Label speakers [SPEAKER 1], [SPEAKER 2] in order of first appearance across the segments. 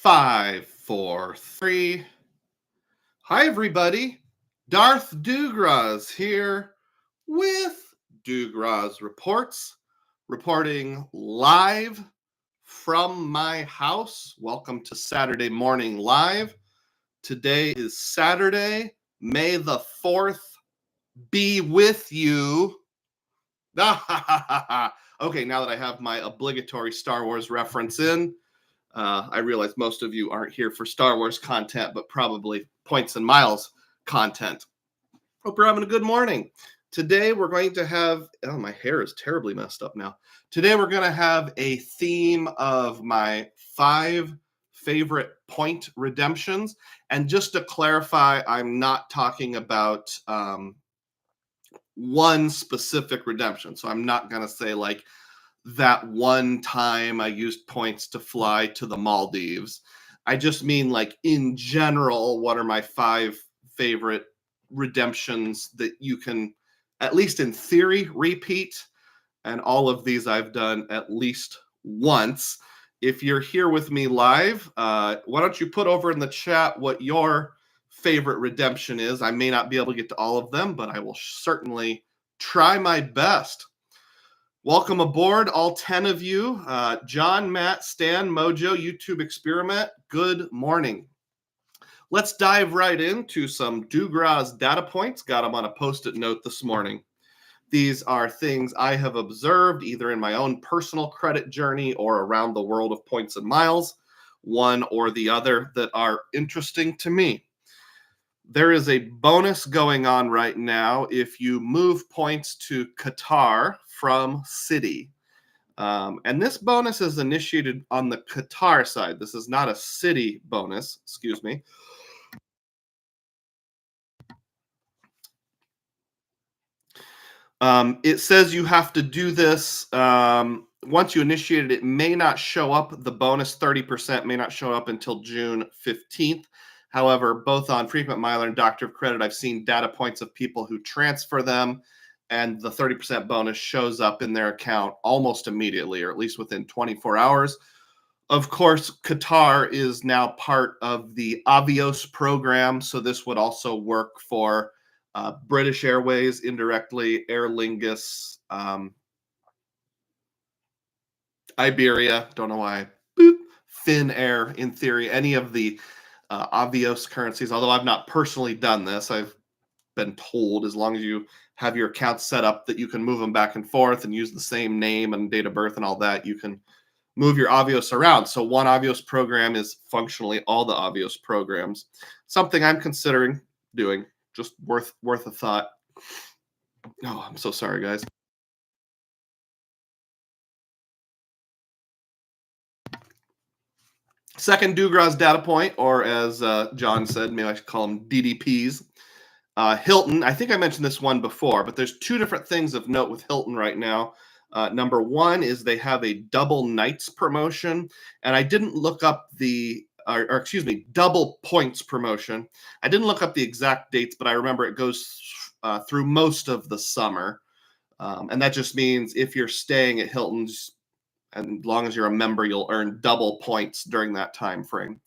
[SPEAKER 1] Five, four, three. Hi, everybody. Darth DUGROZ here with DUGROZ Reports, reporting live from my house. Welcome to Saturday Morning Live. Today is Saturday, May the 4th. Be with you. Okay, now that I have my obligatory Star Wars reference in, I realize most of you aren't here for Star Wars content, but probably points and miles content. Hope you're having a good morning. Today we're going to have, oh, my hair is terribly messed up now. Today we're going to have a theme of my 5 favorite point redemptions. And just to clarify, I'm not talking about one specific redemption. So I'm not going to say like, that one time I used points to fly to the Maldives. I just mean like in general, what are my 5 favorite redemptions that you can, at least in theory, repeat. And all of these I've done at least once. If you're here with me live, why don't you put over in the chat what your favorite redemption is? I may not be able to get to all of them, but I will certainly try my best. Welcome aboard, all 10 of you. John, Matt, Stan, Mojo, YouTube Experiment, good morning. Let's dive right into some DUGROZ data points. Got them on a Post-it note this morning. These are things I have observed either in my own personal credit journey or around the world of points and miles, one or the other, that are interesting to me. There is a bonus going on right now if you move points to Qatar from Citi. And this bonus is initiated on the Qatar side. This is not a Citi bonus, excuse me. It says you have to do this once you initiate it. It may not show up. The bonus 30% may not show up until June 15th. However, both on Frequent Miler and Doctor of Credit, I've seen data points of people who transfer them, and the 30% bonus shows up in their account almost immediately, or at least within 24 hours. Of course, Qatar is now part of the Avios program, so this would also work for British Airways indirectly, Aer Lingus, Iberia, don't know why, Finnair in theory, any of the Avios currencies, although I've not personally done this. I've been told as long as you have your account set up that you can move them back and forth and use the same name and date of birth and all that, you can move your Avios around. So one Avios program is functionally all the Avios programs. Something I'm considering doing, just worth a thought. Oh, I'm so sorry, guys. Second DUGROZ data point, or as John said, maybe I should call them DDPs. Hilton, I think I mentioned this one before, but there's 2 different things of note with Hilton right now. Number one is they have a double nights promotion, and I didn't look up double points promotion. I didn't look up the exact dates, but I remember it goes through most of the summer. And that just means if you're staying at Hilton's, and as long as you're a member, you'll earn double points during that time frame.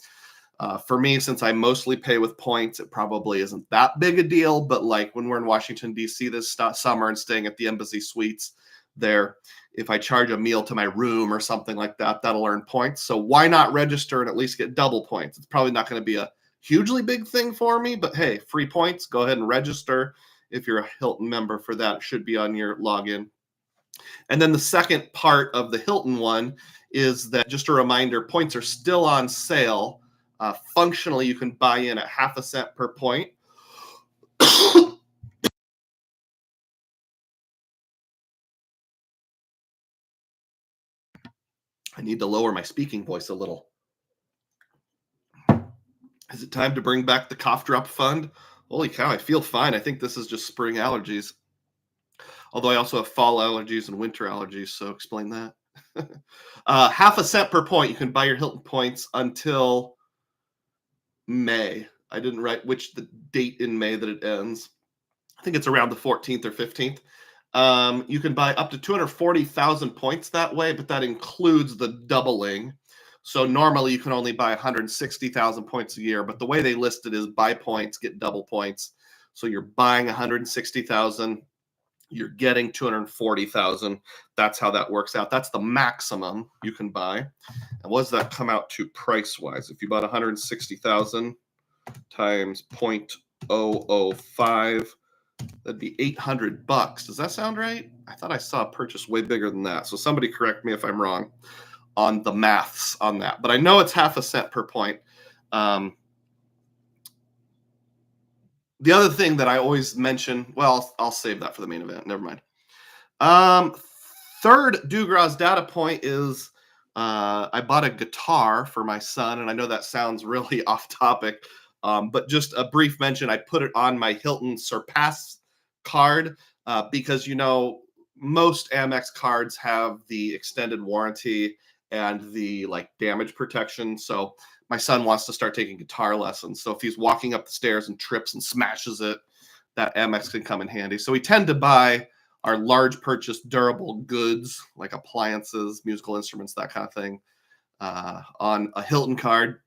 [SPEAKER 1] For me, since I mostly pay with points, it probably isn't that big a deal. But like when we're in Washington, D.C. this summer and staying at the Embassy Suites there, if I charge a meal to my room or something like that, that'll earn points. So why not register and at least get double points? It's probably not going to be a hugely big thing for me, but hey, free points, go ahead and register. If you're a Hilton member for that, it should be on your login. And then the second part of the Hilton one is that, just a reminder, points are still on sale. Functionally, you can buy in at half a cent per point. I need to lower my speaking voice a little. Is it time to bring back the cough drop fund? Holy cow, I feel fine. I think this is just spring allergies. Although I also have fall allergies and winter allergies, so explain that. Half a cent per point. You can buy your Hilton points until May. I didn't write which the date in May that it ends. I think it's around the 14th or 15th. You can buy up to 240,000 points that way, but that includes the doubling. So normally you can only buy 160,000 points a year, but the way they list it is buy points, get double points. So you're buying 160,000, you're getting 240,000. That's how that works out. That's the maximum you can buy. And what does that come out to price wise? If you bought 160,000 times 0.005, that'd be $800. Does that sound right? I thought I saw a purchase way bigger than that. So somebody correct me if I'm wrong on the maths on that. But I know it's half a cent per point. The other thing that I always mention, well, I'll save that for the main event. Never mind. Third DUGROZ data point is I bought a guitar for my son, and I know that sounds really off topic, but just a brief mention. I put it on my Hilton Surpass card because, you know, most Amex cards have the extended warranty and the like damage protection. So my son wants to start taking guitar lessons. So if he's walking up the stairs and trips and smashes it, that Amex can come in handy. So we tend to buy our large purchase durable goods like appliances, musical instruments, that kind of thing on a Hilton card.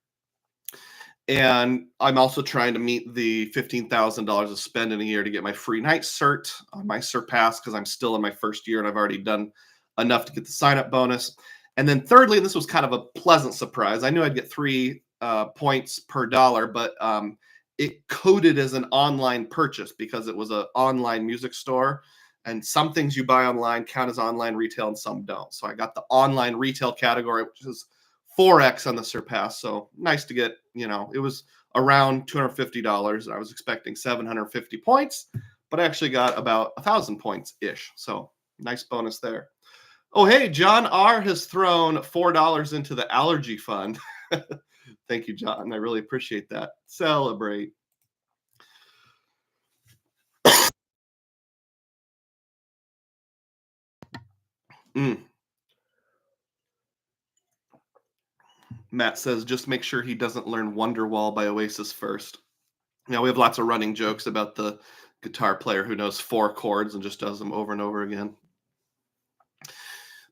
[SPEAKER 1] And I'm also trying to meet the $15,000 to spend in a year to get my free night cert on my Surpass because I'm still in my first year and I've already done enough to get the sign-up bonus. And then thirdly, and this was kind of a pleasant surprise, I knew I'd get 3 points per dollar, but it coded as an online purchase because it was an online music store. And some things you buy online count as online retail and some don't. So I got the online retail category, which is 4X on the Surpass. So nice to get, you know, it was around $250. I was expecting 750 points, but I actually got about 1,000 points-ish. So nice bonus there. Oh, hey, John R. has thrown $4 into the allergy fund. Thank you, John. I really appreciate that. Celebrate. Matt says, just make sure he doesn't learn Wonderwall by Oasis first. You know, we have lots of running jokes about the guitar player who knows 4 chords and just does them over and over again.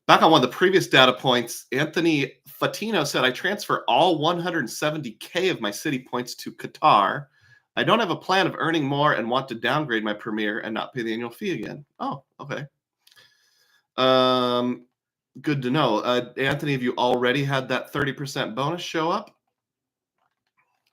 [SPEAKER 1] Back on one of the previous data points, Anthony Fatino said, I transfer all 170K of my Citi points to Qatar. I don't have a plan of earning more and want to downgrade my Premier and not pay the annual fee again. Oh, okay. Good to know. Anthony, have you already had that 30% bonus show up?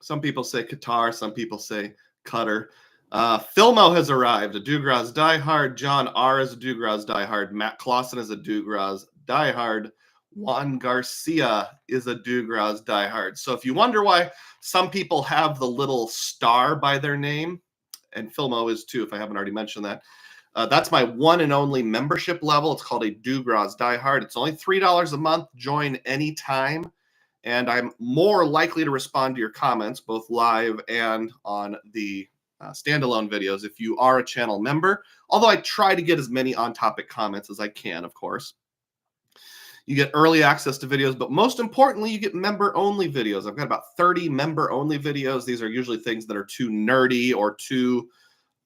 [SPEAKER 1] Some people say Qatar, some people say Qatar. Filmo has arrived, a DUGROZ diehard. John R. is a DUGROZ diehard. Matt Clausen is a DUGROZ diehard. Juan Garcia is a DUGROZ diehard. So if you wonder why some people have the little star by their name, and Filmo is too, if I haven't already mentioned that, that's my one and only membership level. It's called a DUGROZ diehard. It's only $3 a month. Join anytime. And I'm more likely to respond to your comments, both live and on the standalone videos if you are a channel member, although I try to get as many on-topic comments as I can, of course. You get early access to videos, but most importantly, you get member-only videos. I've got about 30 member-only videos. These are usually things that are too nerdy or too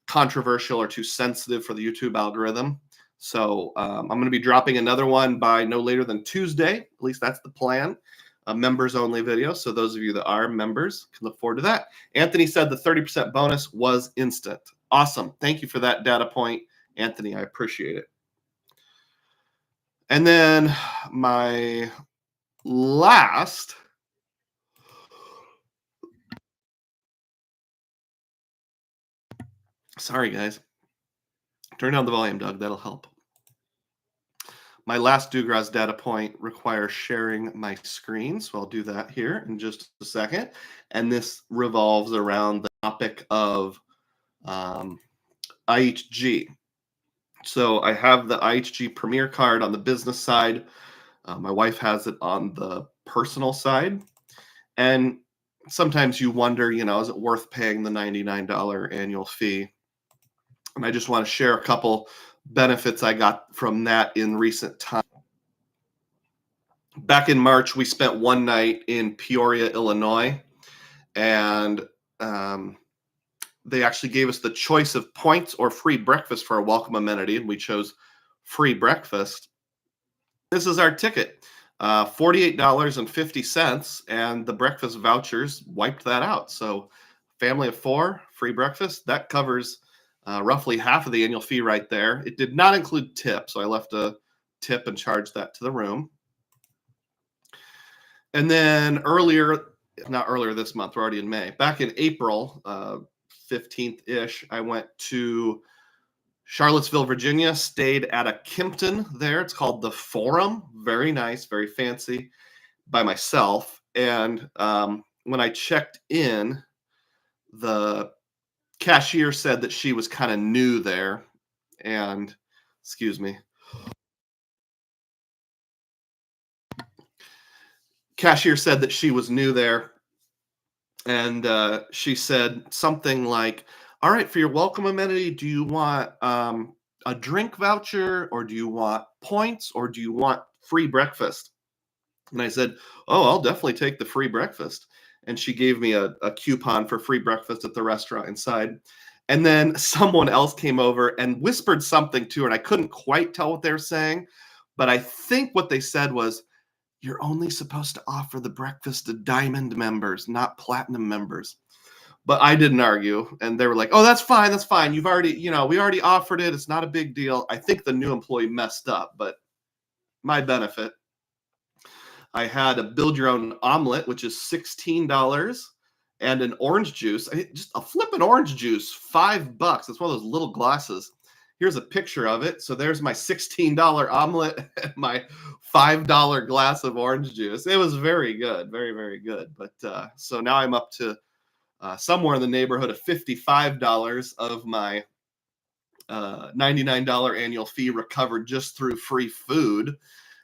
[SPEAKER 1] controversial or too sensitive for the YouTube algorithm. So I'm going to be dropping another one by no later than Tuesday. At least that's the plan. A members-only video. So those of you that are members can look forward to that. Anthony said the 30% bonus was instant. Awesome. Thank you for that data point, Anthony. I appreciate it. And then my last... Sorry, guys. Turn down the volume, Doug. That'll help. My last DUGROZ data point requires sharing my screen, so I'll do that here in just a second. And this revolves around the topic of IHG. So I have the IHG Premier card on the business side. My wife has it on the personal side. And sometimes you wonder, you know, is it worth paying the $99 annual fee? And I just want to share a couple benefits I got from that in recent time. Back in March, we spent one night in Peoria, Illinois, and they actually gave us the choice of points or free breakfast for a welcome amenity, and we chose free breakfast. This is our ticket. $48.50, and the breakfast vouchers wiped that out. So family of 4, free breakfast, that covers roughly half of the annual fee right there. It did not include tip, so I left a tip and charged that to the room. And then not earlier this month, we're already in May. Back in April, 15th-ish, I went to Charlottesville, Virginia, stayed at a Kimpton there. It's called the Forum. Very nice, very fancy, by myself. And when I checked in, the cashier said that she was kind of new there. And, excuse me. Cashier said that she was new there. And she said something like, all right, for your welcome amenity, do you want a drink voucher, or do you want points, or do you want free breakfast? And I said, oh, I'll definitely take the free breakfast. And she gave me a coupon for free breakfast at the restaurant inside. And then someone else came over and whispered something to her, and I couldn't quite tell what they were saying, but I think what they said was, you're only supposed to offer the breakfast to diamond members, not platinum members. But I didn't argue, and they were like, oh, that's fine, that's fine. You've already, we already offered it. It's not a big deal. I think the new employee messed up, but my benefit. I had a build your own omelet, which is $16, and an orange juice. Just a flippin' orange juice, $5. It's one of those little glasses. Here's a picture of it. So there's my $16 omelet and my $5 glass of orange juice. It was very good, very, very good. But so now I'm up to somewhere in the neighborhood of $55 of my $99 annual fee recovered just through free food.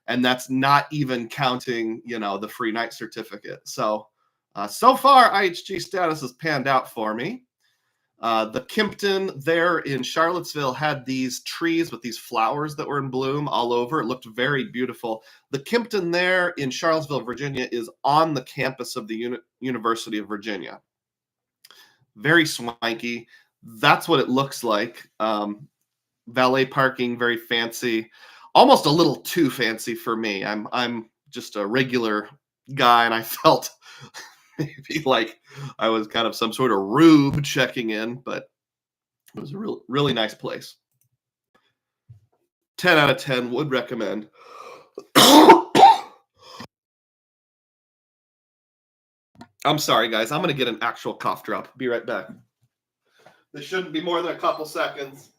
[SPEAKER 1] And that's not even counting, the free night certificate. So, so far, IHG status has panned out for me. The Kimpton there in Charlottesville had these trees with these flowers that were in bloom all over. It looked very beautiful. The Kimpton there in Charlottesville, Virginia, is on the campus of the University of Virginia. Very swanky. That's what it looks like. Valet parking, very fancy. Almost a little too fancy for me. I'm just a regular guy, and I felt maybe like I was kind of some sort of rube checking in, but it was a really nice place. 10 out of 10 would recommend. I'm sorry, guys. I'm going to get an actual cough drop. Be right back. This shouldn't be more than a couple seconds.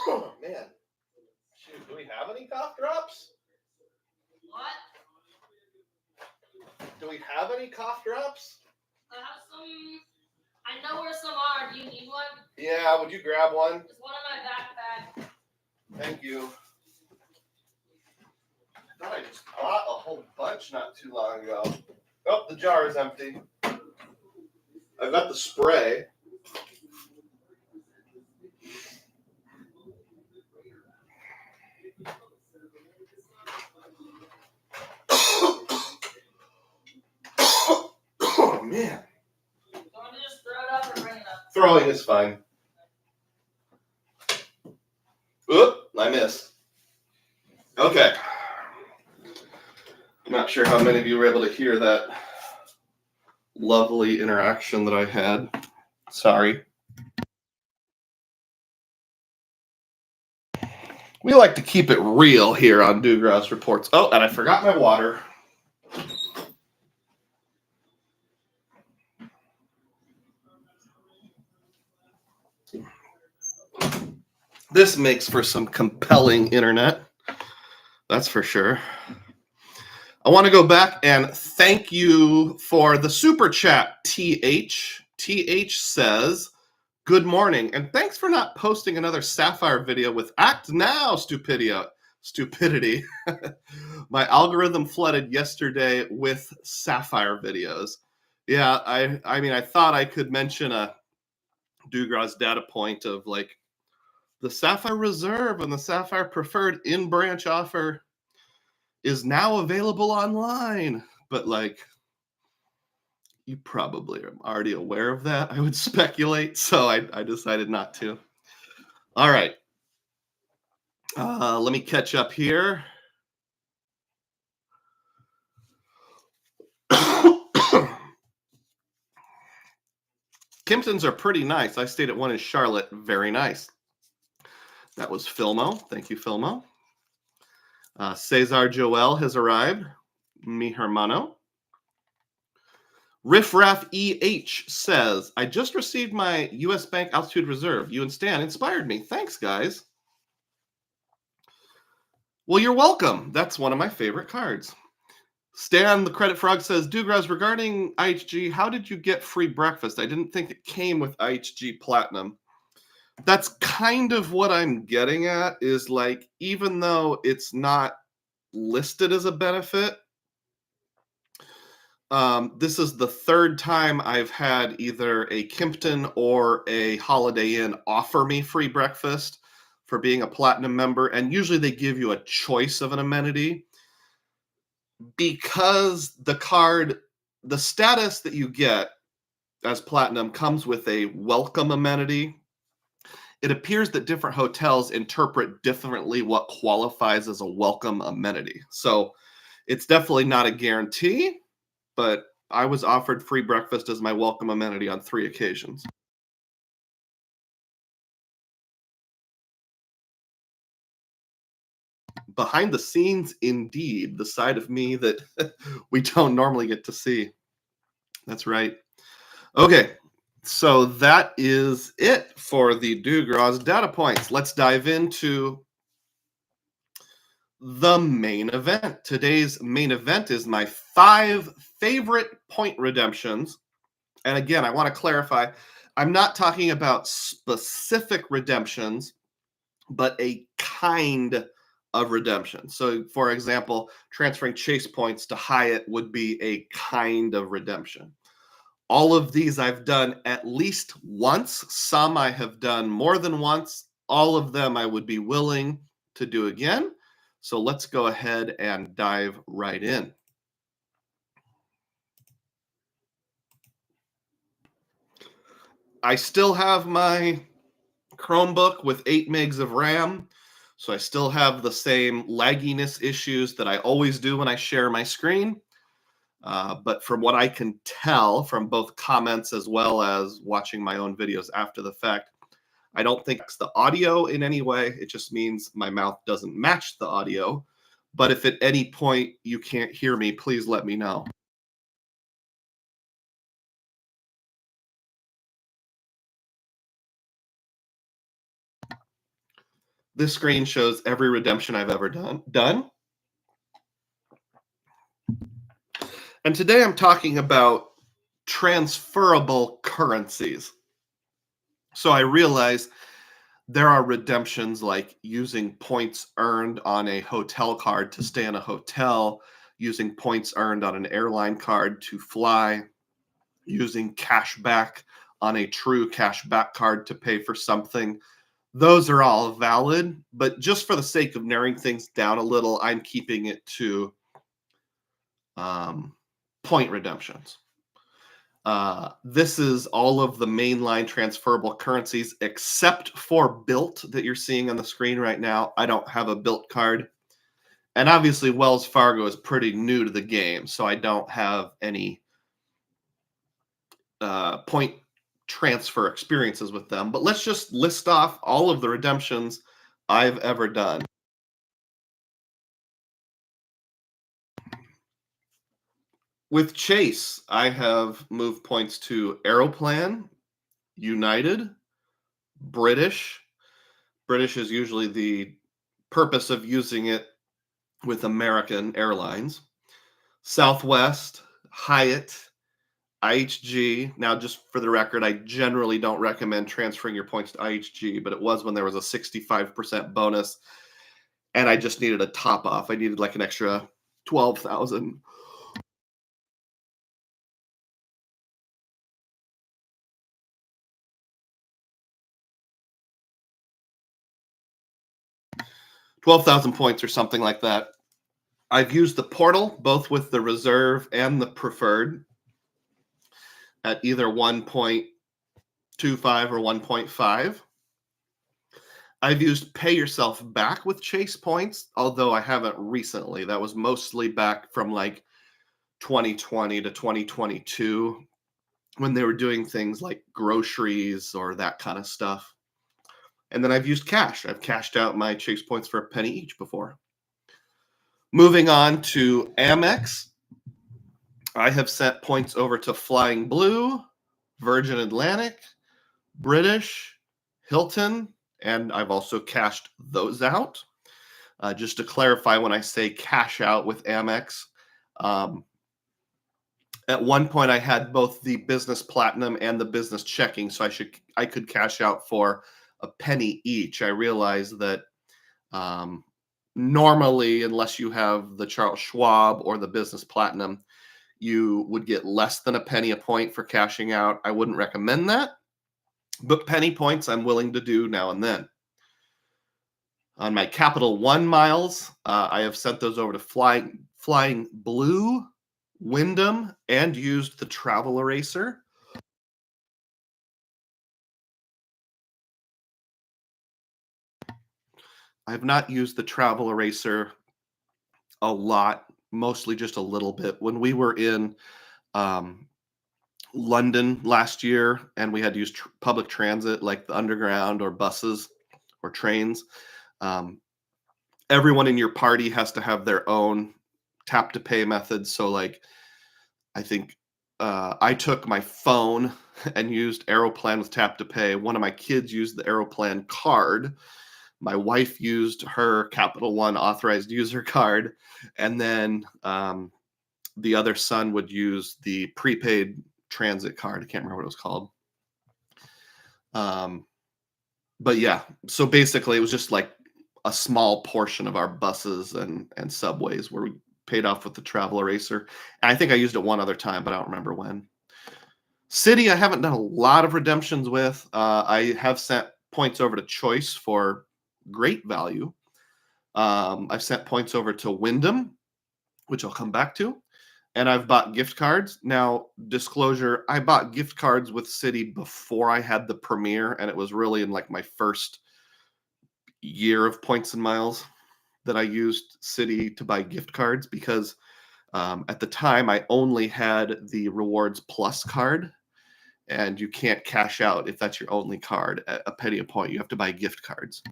[SPEAKER 1] Oh, man. Shoot, do we have any cough drops?
[SPEAKER 2] What?
[SPEAKER 1] Do we have any cough drops?
[SPEAKER 2] I have some. I know where some are. Do you need one?
[SPEAKER 1] Yeah, would you grab one?
[SPEAKER 2] There's one in my backpack.
[SPEAKER 1] Thank you. I thought I just bought a whole bunch not too long ago. Oh, the jar is empty. I've got the spray. Oh, man.
[SPEAKER 2] Do you want me to just throw it up or bring it up?
[SPEAKER 1] Throwing is fine. Oop, I missed. Okay. I'm not sure how many of you were able to hear that lovely interaction that I had. Sorry. We like to keep it real here on DUGROZ Reports. Oh, and I forgot my water. This makes for some compelling internet. That's for sure. I want to go back and thank you for the super chat, TH. TH says, good morning, and thanks for not posting another Sapphire video with Act Now stupidity. My algorithm flooded yesterday with Sapphire videos. Yeah, I thought I could mention a DUGROZ data point of like the Sapphire Reserve and the Sapphire Preferred in-branch offer is now available online. But like, You probably are already aware of that, I would speculate, so I decided not to. All right. Let me catch up here. Kimptons are pretty nice. I stayed at one in Charlotte. Very nice. That was Filmo. Thank you, Filmo. Cesar Joel has arrived. Mi hermano. Riffraff EH says, I just received my U.S. Bank Altitude Reserve. You and Stan inspired me. Thanks, guys. Well, you're welcome. That's one of my favorite cards. Stan, the Credit Frog, says, DUGROZ, regarding IHG, how did you get free breakfast? I didn't think it came with IHG Platinum. That's kind of what I'm getting at, is like, even though it's not listed as a benefit, this is the third time I've had either a Kimpton or a Holiday Inn offer me free breakfast for being a Platinum member, and usually they give you a choice of an amenity. Because the card, the status that you get as Platinum comes with a welcome amenity, it appears that different hotels interpret differently what qualifies as a welcome amenity. So it's definitely not a guarantee, but I was offered free breakfast as my welcome amenity on 3 occasions. Behind the scenes, indeed, the side of me that we don't normally get to see. That's right. Okay, so that is it for the DUGROZ data points. Let's dive into the main event. Today's main event is my 5 favorite point redemptions. And again, I want to clarify, I'm not talking about specific redemptions, but a kind of redemption. So, for example, transferring Chase points to Hyatt would be a kind of redemption. All of these I've done at least once. Some I have done more than once. All of them I would be willing to do again. So let's go ahead and dive right in. I still have my Chromebook with 8 megs of RAM. So I still have the same lagginess issues that I always do when I share my screen. But from what I can tell from both comments as well as watching my own videos after the fact, I don't think it's the audio in any way. It just means my mouth doesn't match the audio. But if at any point you can't hear me, please let me know. This screen shows every redemption I've ever done. And today I'm talking about transferable currencies. So I realize there are redemptions like using points earned on a hotel card to stay in a hotel, using points earned on an airline card to fly, using cash back on a true cash back card to pay for something. Those are all valid, but just for the sake of narrowing things down a little, I'm keeping it to point redemptions. This is all of the mainline transferable currencies except for Built that you're seeing on the screen right now. I don't have a Built card. And obviously, Wells Fargo is pretty new to the game, so I don't have any point transfer experiences with them. But let's just list off all of the redemptions I've ever done. With Chase, I have moved points to Aeroplan, United, British. British is usually the purpose of using it with American Airlines. Southwest, Hyatt, IHG. Now, just for the record, I generally don't recommend transferring your points to IHG, but it was when there was a 65% bonus, and I just needed a top off. I needed like an extra 12,000. Points or something like that. I've used the portal, both with the reserve and the preferred. at either 1.25 or 1.5. I've used pay yourself back with Chase points, although I haven't recently. That was mostly back from like 2020 to 2022 when they were doing things like groceries or that kind of stuff. And then I've used cash. I've cashed out my Chase points for a penny each before. Moving on to Amex, I have sent points over to Flying Blue, Virgin Atlantic, British, Hilton, and I've also cashed those out. Just to clarify, when I say cash out with Amex, at one point I had both the business platinum and the business checking, so I could cash out for a penny each. I realized that normally, unless you have the Charles Schwab or the business platinum, you would get less than a penny a point for cashing out. I wouldn't recommend that, but penny points I'm willing to do now and then. On my Capital One miles, I have sent those over to Flying Blue, Wyndham, and used the travel eraser. I have not used the travel eraser a lot, mostly just a little bit. When we were in London last year and we had to use public transit like the underground or buses or trains, everyone in your party has to have their own tap to pay method. So like, I think I took my phone and used Aeroplan with tap to pay. One of my kids used the Aeroplan card. My wife used her Capital One authorized user card. And then the other son would use the prepaid transit card. I can't remember what it was called. But yeah, so basically it was just like a small portion of our buses and subways where we paid off with the travel eraser. And I think I used it one other time, but I don't remember when. Citi, I haven't done a lot of redemptions with. I have sent points over to Choice for great value. I've sent points over to Wyndham, which I'll come back to. And I've bought gift cards. Now, disclosure, I bought gift cards with Citi before I had the Premier, and it was really in like my first year of points and miles that I used Citi to buy gift cards because at the time I only had the Rewards Plus card, and you can't cash out if that's your only card at a penny a point. You have to buy gift cards.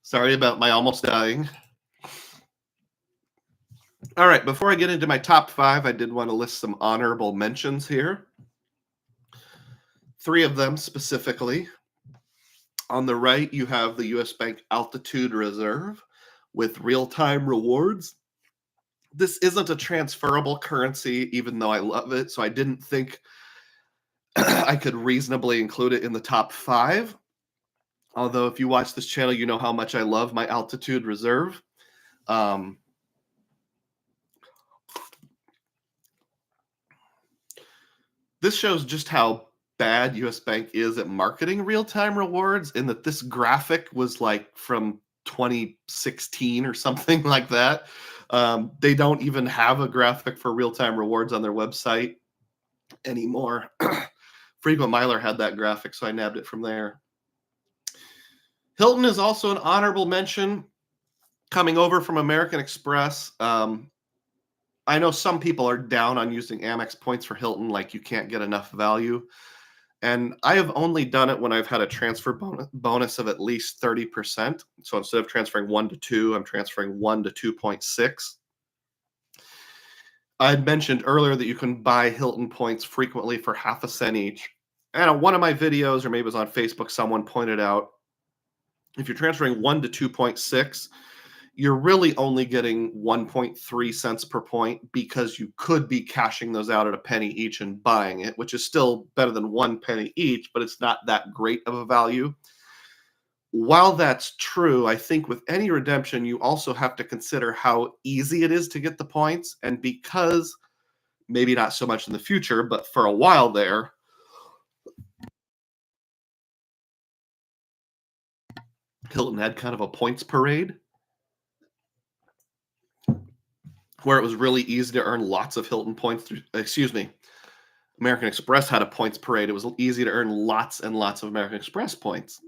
[SPEAKER 1] Sorry about my almost dying. All right, before I get into my top 5, I did want to list some honorable mentions here. 3 of them specifically. On the right, you have the US Bank Altitude Reserve with real-time rewards. This isn't a transferable currency, even though I love it, so I didn't think I could reasonably include it in the top 5. Although if you watch this channel, you know how much I love my Altitude Reserve. This shows just how bad US Bank is at marketing real-time rewards, in that this graphic was like from 2016 or something like that. They don't even have a graphic for real-time rewards on their website anymore. Frequent Miler had that graphic, so I nabbed it from there. Hilton is also an honorable mention, coming over from American Express. I know some people are down on using Amex points for Hilton, like you can't get enough value. And I have only done it when I've had a transfer bonus of at least 30%. So instead of transferring 1 to 2, I'm transferring 1 to 2.6. I had mentioned earlier that you can buy Hilton points frequently for half a cent each. And on one of my videos, or maybe it was on Facebook, someone pointed out, if you're transferring 1 to 2.6, you're really only getting 1.3 cents per point, because you could be cashing those out at a penny each and buying it, which is still better than 1 penny each, but it's not that great of a value. While that's true, I think with any redemption, you also have to consider how easy it is to get the points. And because, maybe not so much in the future, but for a while there, Hilton had kind of a points parade where it was really easy to earn lots of Hilton points through, excuse me, American Express had a points parade. It was easy to earn lots and lots of American Express points.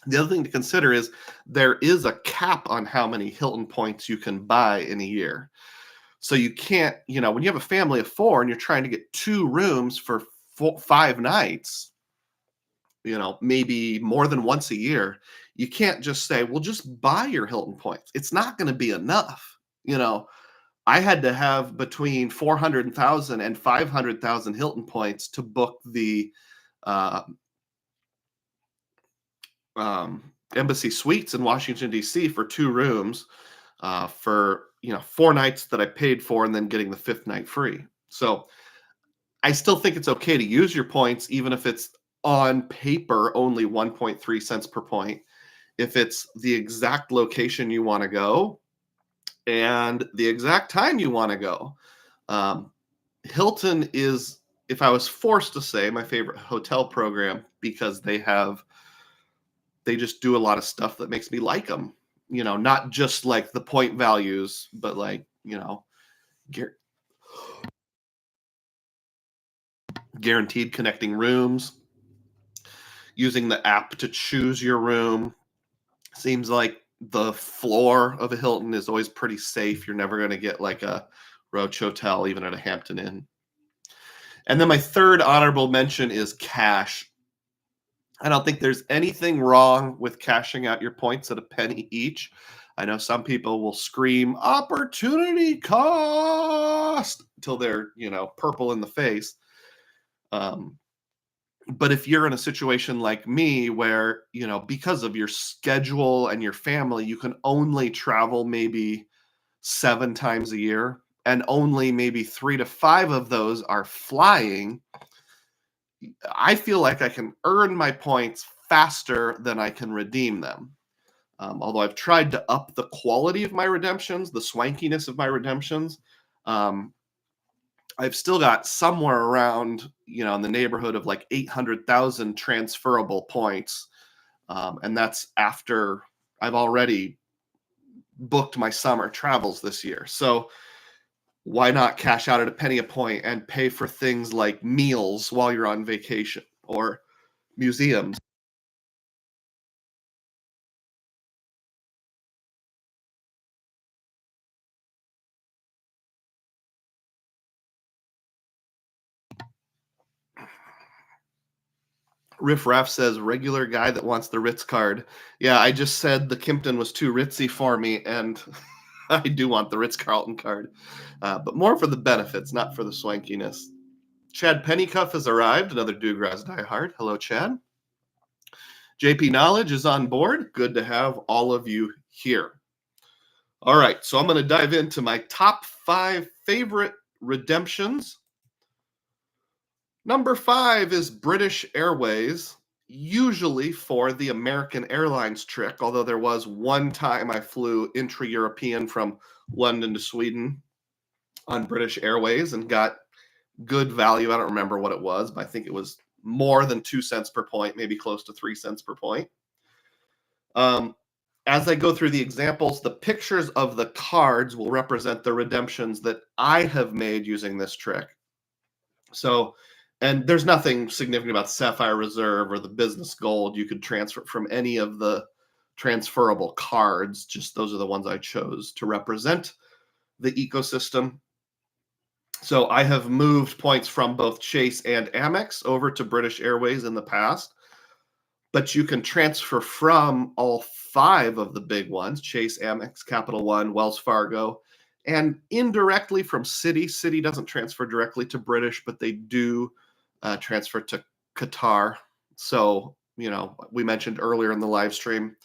[SPEAKER 1] The other thing to consider is there is a cap on how many Hilton points you can buy in a year. So you can't, when you have a family of four and you're trying to get 2 rooms for 5 nights, maybe more than once a year, you can't just say, well, just buy your Hilton points. It's not going to be enough. I had to have between 400,000 and 500,000 Hilton points to book the uh, Embassy Suites in Washington, D.C. for 2 rooms for 4 nights that I paid for and then getting the 5th night free. So I still think it's okay to use your points, even if it's on paper only 1.3 cents per point. If it's the exact location you want to go and the exact time you want to go. Hilton is, if I was forced to say, my favorite hotel program because they just do a lot of stuff that makes me like them. Not just like the point values, but like, guaranteed connecting rooms, using the app to choose your room. Seems like the floor of a Hilton is always pretty safe. You're never going to get like a Roach Hotel, even at a Hampton Inn. And then my third honorable mention is cash. I don't think there's anything wrong with cashing out your points at a penny each. I know some people will scream opportunity cost until they're, purple in the face. But if you're in a situation like me where, because of your schedule and your family, you can only travel maybe 7 times a year and only maybe 3 to 5 of those are flying, I feel like I can earn my points faster than I can redeem them. Although I've tried to up the quality of my redemptions, the swankiness of my redemptions, I've still got somewhere around, in the neighborhood of like 800,000 transferable points. And that's after I've already booked my summer travels this year. So why not cash out at a penny a point and pay for things like meals while you're on vacation or museums? Riff Raff says regular guy that wants the Ritz card. Yeah, I just said the Kimpton was too ritzy for me, and I do want the Ritz Carlton card, but more for the benefits, not for the swankiness. Chad Pennycuff has arrived, another DUGROZ diehard. Hello, Chad. JP Knowledge is on board. Good to have all of you here. All right, so I'm going to dive into my top 5 favorite redemptions. Number 5 is British Airways, usually for the American Airlines trick, although there was one time I flew intra-European from London to Sweden on British Airways and got good value. I don't remember what it was, but I think it was more than 2 cents per point, maybe close to 3 cents per point. As I go through the examples, the pictures of the cards will represent the redemptions that I have made using this trick. So, and there's nothing significant about Sapphire Reserve or the Business Gold. You could transfer from any of the transferable cards. Just those are the ones I chose to represent the ecosystem. So I have moved points from both Chase and Amex over to British Airways in the past, but you can transfer from all 5 of the big ones, Chase, Amex, Capital One, Wells Fargo, and indirectly from Citi. Citi doesn't transfer directly to British, but they do transfer to Qatar. So, we mentioned earlier in the live stream,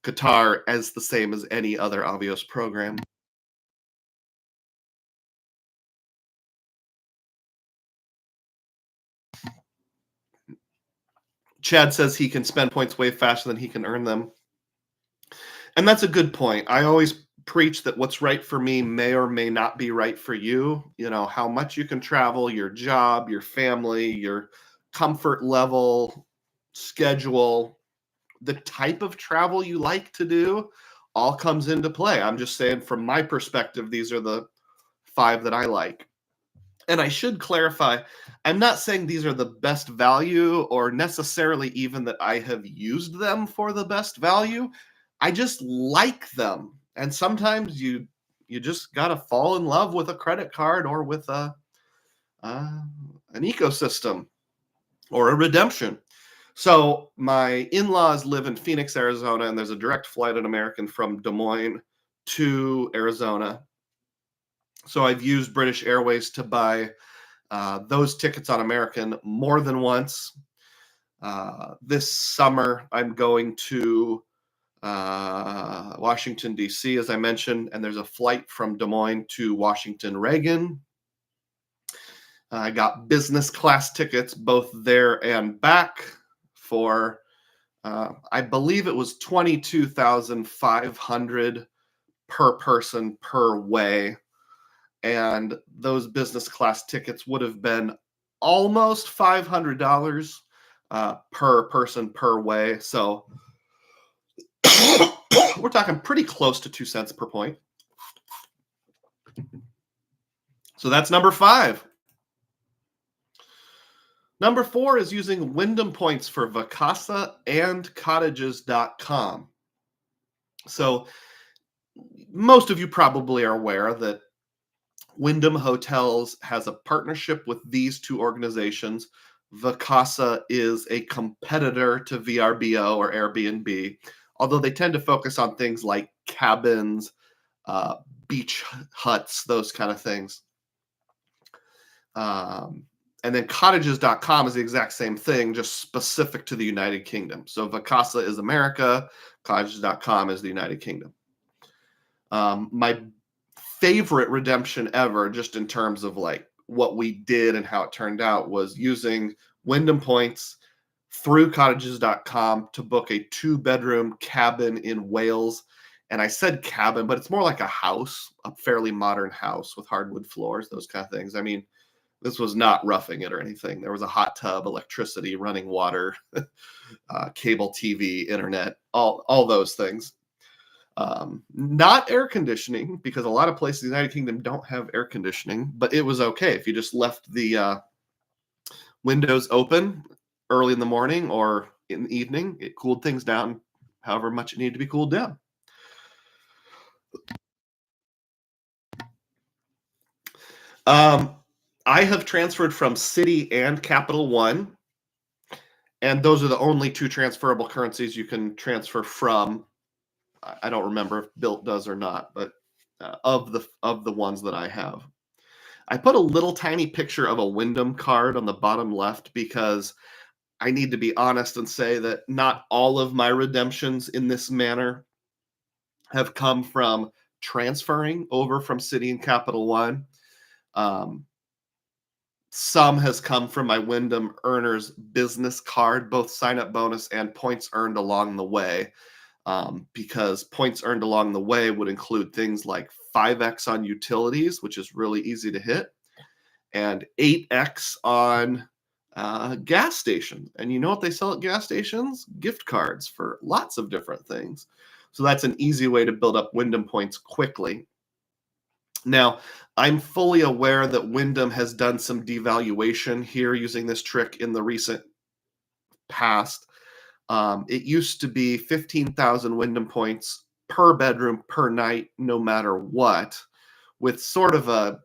[SPEAKER 1] Qatar as the same as any other Avios program. Chad says he can spend points way faster than he can earn them. And that's a good point. I always preach that what's right for me may or may not be right for you. How much you can travel, your job, your family, your comfort level, schedule, the type of travel you like to do all comes into play. I'm just saying from my perspective, these are the 5 that I like. And I should clarify, I'm not saying these are the best value or necessarily even that I have used them for the best value. I just like them. And sometimes you just got to fall in love with a credit card or with an ecosystem or a redemption. So my in-laws live in Phoenix, Arizona, and there's a direct flight at American from Des Moines to Arizona. So I've used British Airways to buy those tickets on American more than once. This summer, I'm going to Washington, D.C., as I mentioned, and there's a flight from Des Moines to Washington Reagan. I got business class tickets both there and back for, I believe it was $22,500 per person per way. And those business class tickets would have been almost $500 per person per way. So we're talking pretty close to 2 cents per point. So that's number 5. Number 4 is using Wyndham points for Vacasa and cottages.com. So most of you probably are aware that Wyndham Hotels has a partnership with these 2 organizations. Vacasa is a competitor to VRBO or Airbnb, although they tend to focus on things like cabins, beach huts, those kind of things. And then cottages.com is the exact same thing, just specific to the United Kingdom. So Vacasa is America, cottages.com is the United Kingdom. My favorite redemption ever, just in terms of like what we did and how it turned out, was using Wyndham points through cottages.com to book a 2-bedroom cabin in Wales. And I said cabin, but it's more like a house, a fairly modern house with hardwood floors, those kind of things. I mean, this was not roughing it or anything. There was a hot tub, electricity, running water, cable TV, internet, all those things. Not air conditioning, because a lot of places in the United Kingdom don't have air conditioning, but it was okay if you just left the windows open early in the morning or in the evening. It cooled things down however much it needed to be cooled down. I have transferred from Citi and Capital One, and those are the only 2 transferable currencies you can transfer from. I don't remember if Bilt does or not, but of the ones that I have. I put a little tiny picture of a Wyndham card on the bottom left because I need to be honest and say that not all of my redemptions in this manner have come from transferring over from Citi and Capital One. Some has come from my Wyndham Earners business card, both sign-up bonus and points earned along the way. Because points earned along the way would include things like 5x on utilities, which is really easy to hit, and 8x on gas stations. And you know what they sell at gas stations? Gift cards for lots of different things. So that's an easy way to build up Wyndham points quickly. Now, I'm fully aware that Wyndham has done some devaluation here using this trick in the recent past. It used to be 15,000 Wyndham points per bedroom per night, no matter what, with sort of a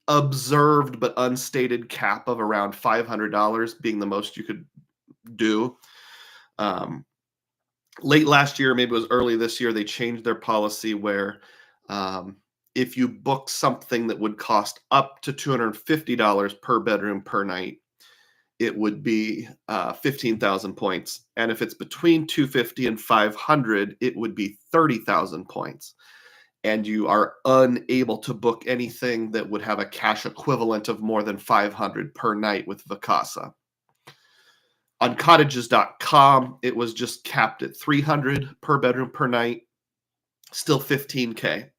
[SPEAKER 1] observed but unstated cap of around $500 being the most you could do. Late last year, maybe it was early this year, they changed their policy where if you book something that would cost up to $250 per bedroom per night, it would be 15,000 points. And if it's between 250 and 500, it would be 30,000 points. And you are unable to book anything that would have a cash equivalent of more than 500 per night with Vacasa. On cottages.com, it was just capped at 300 per bedroom per night, still 15K.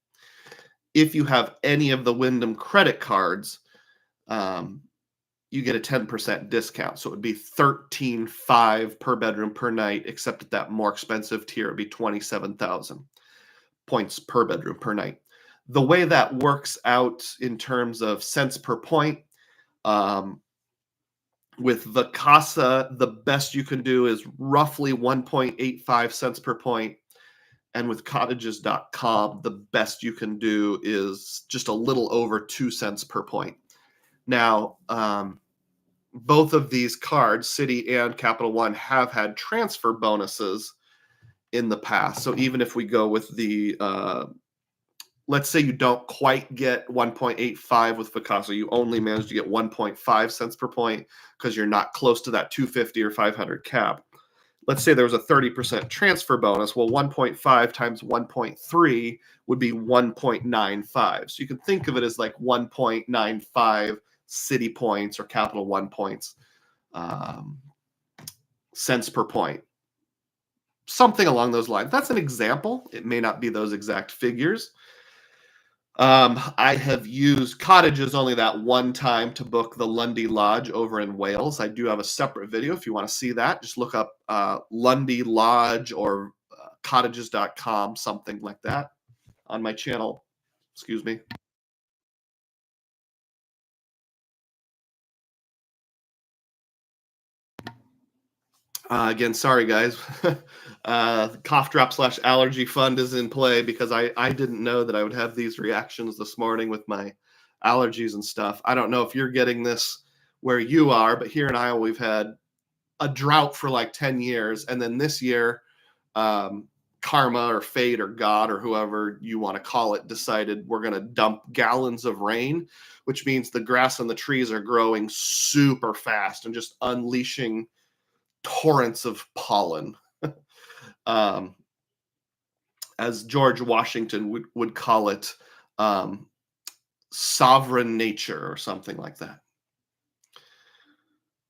[SPEAKER 1] If you have any of the Wyndham credit cards, you get a 10% discount. So it would be $13,500 per bedroom per night, except at that more expensive tier, it'd be 27,000 points per bedroom per night. The way that works out in terms of cents per point, with Vacasa, the best you can do is roughly 1.85 cents per point. And with cottages.com, the best you can do is just a little over 2 cents per point. Now, both of these cards, Citi and Capital One, have had transfer bonuses in the past. So even if we go with the, let's say you don't quite get 1.85 with Vacasa, you only manage to get 1.5 cents per point because you're not close to that 250 or 500 cap. Let's say there was a 30% transfer bonus. Well, 1.5 times 1.3 would be 1.95. So you can think of it as like 1.95 Citi points or Capital One points, cents per point. Something along those lines. That's an example. It may not be those exact figures. I have used Cottages only that one time to book the Lundy Lodge over in Wales. I do have a separate video if you want to see that. Just look up Lundy Lodge or cottages.com, something like that, on my channel. Excuse me. Again, sorry guys. Cough drop / allergy fund is in play because I didn't know that I would have these reactions this morning with my allergies and stuff. I don't know if you're getting this where you are, but here in Iowa we've had a drought for like 10 years, and then this year, karma or fate or God or whoever you want to call it decided we're going to dump gallons of rain, which means the grass and the trees are growing super fast and just unleashing torrents of pollen. As George Washington would call it, sovereign nature or something like that.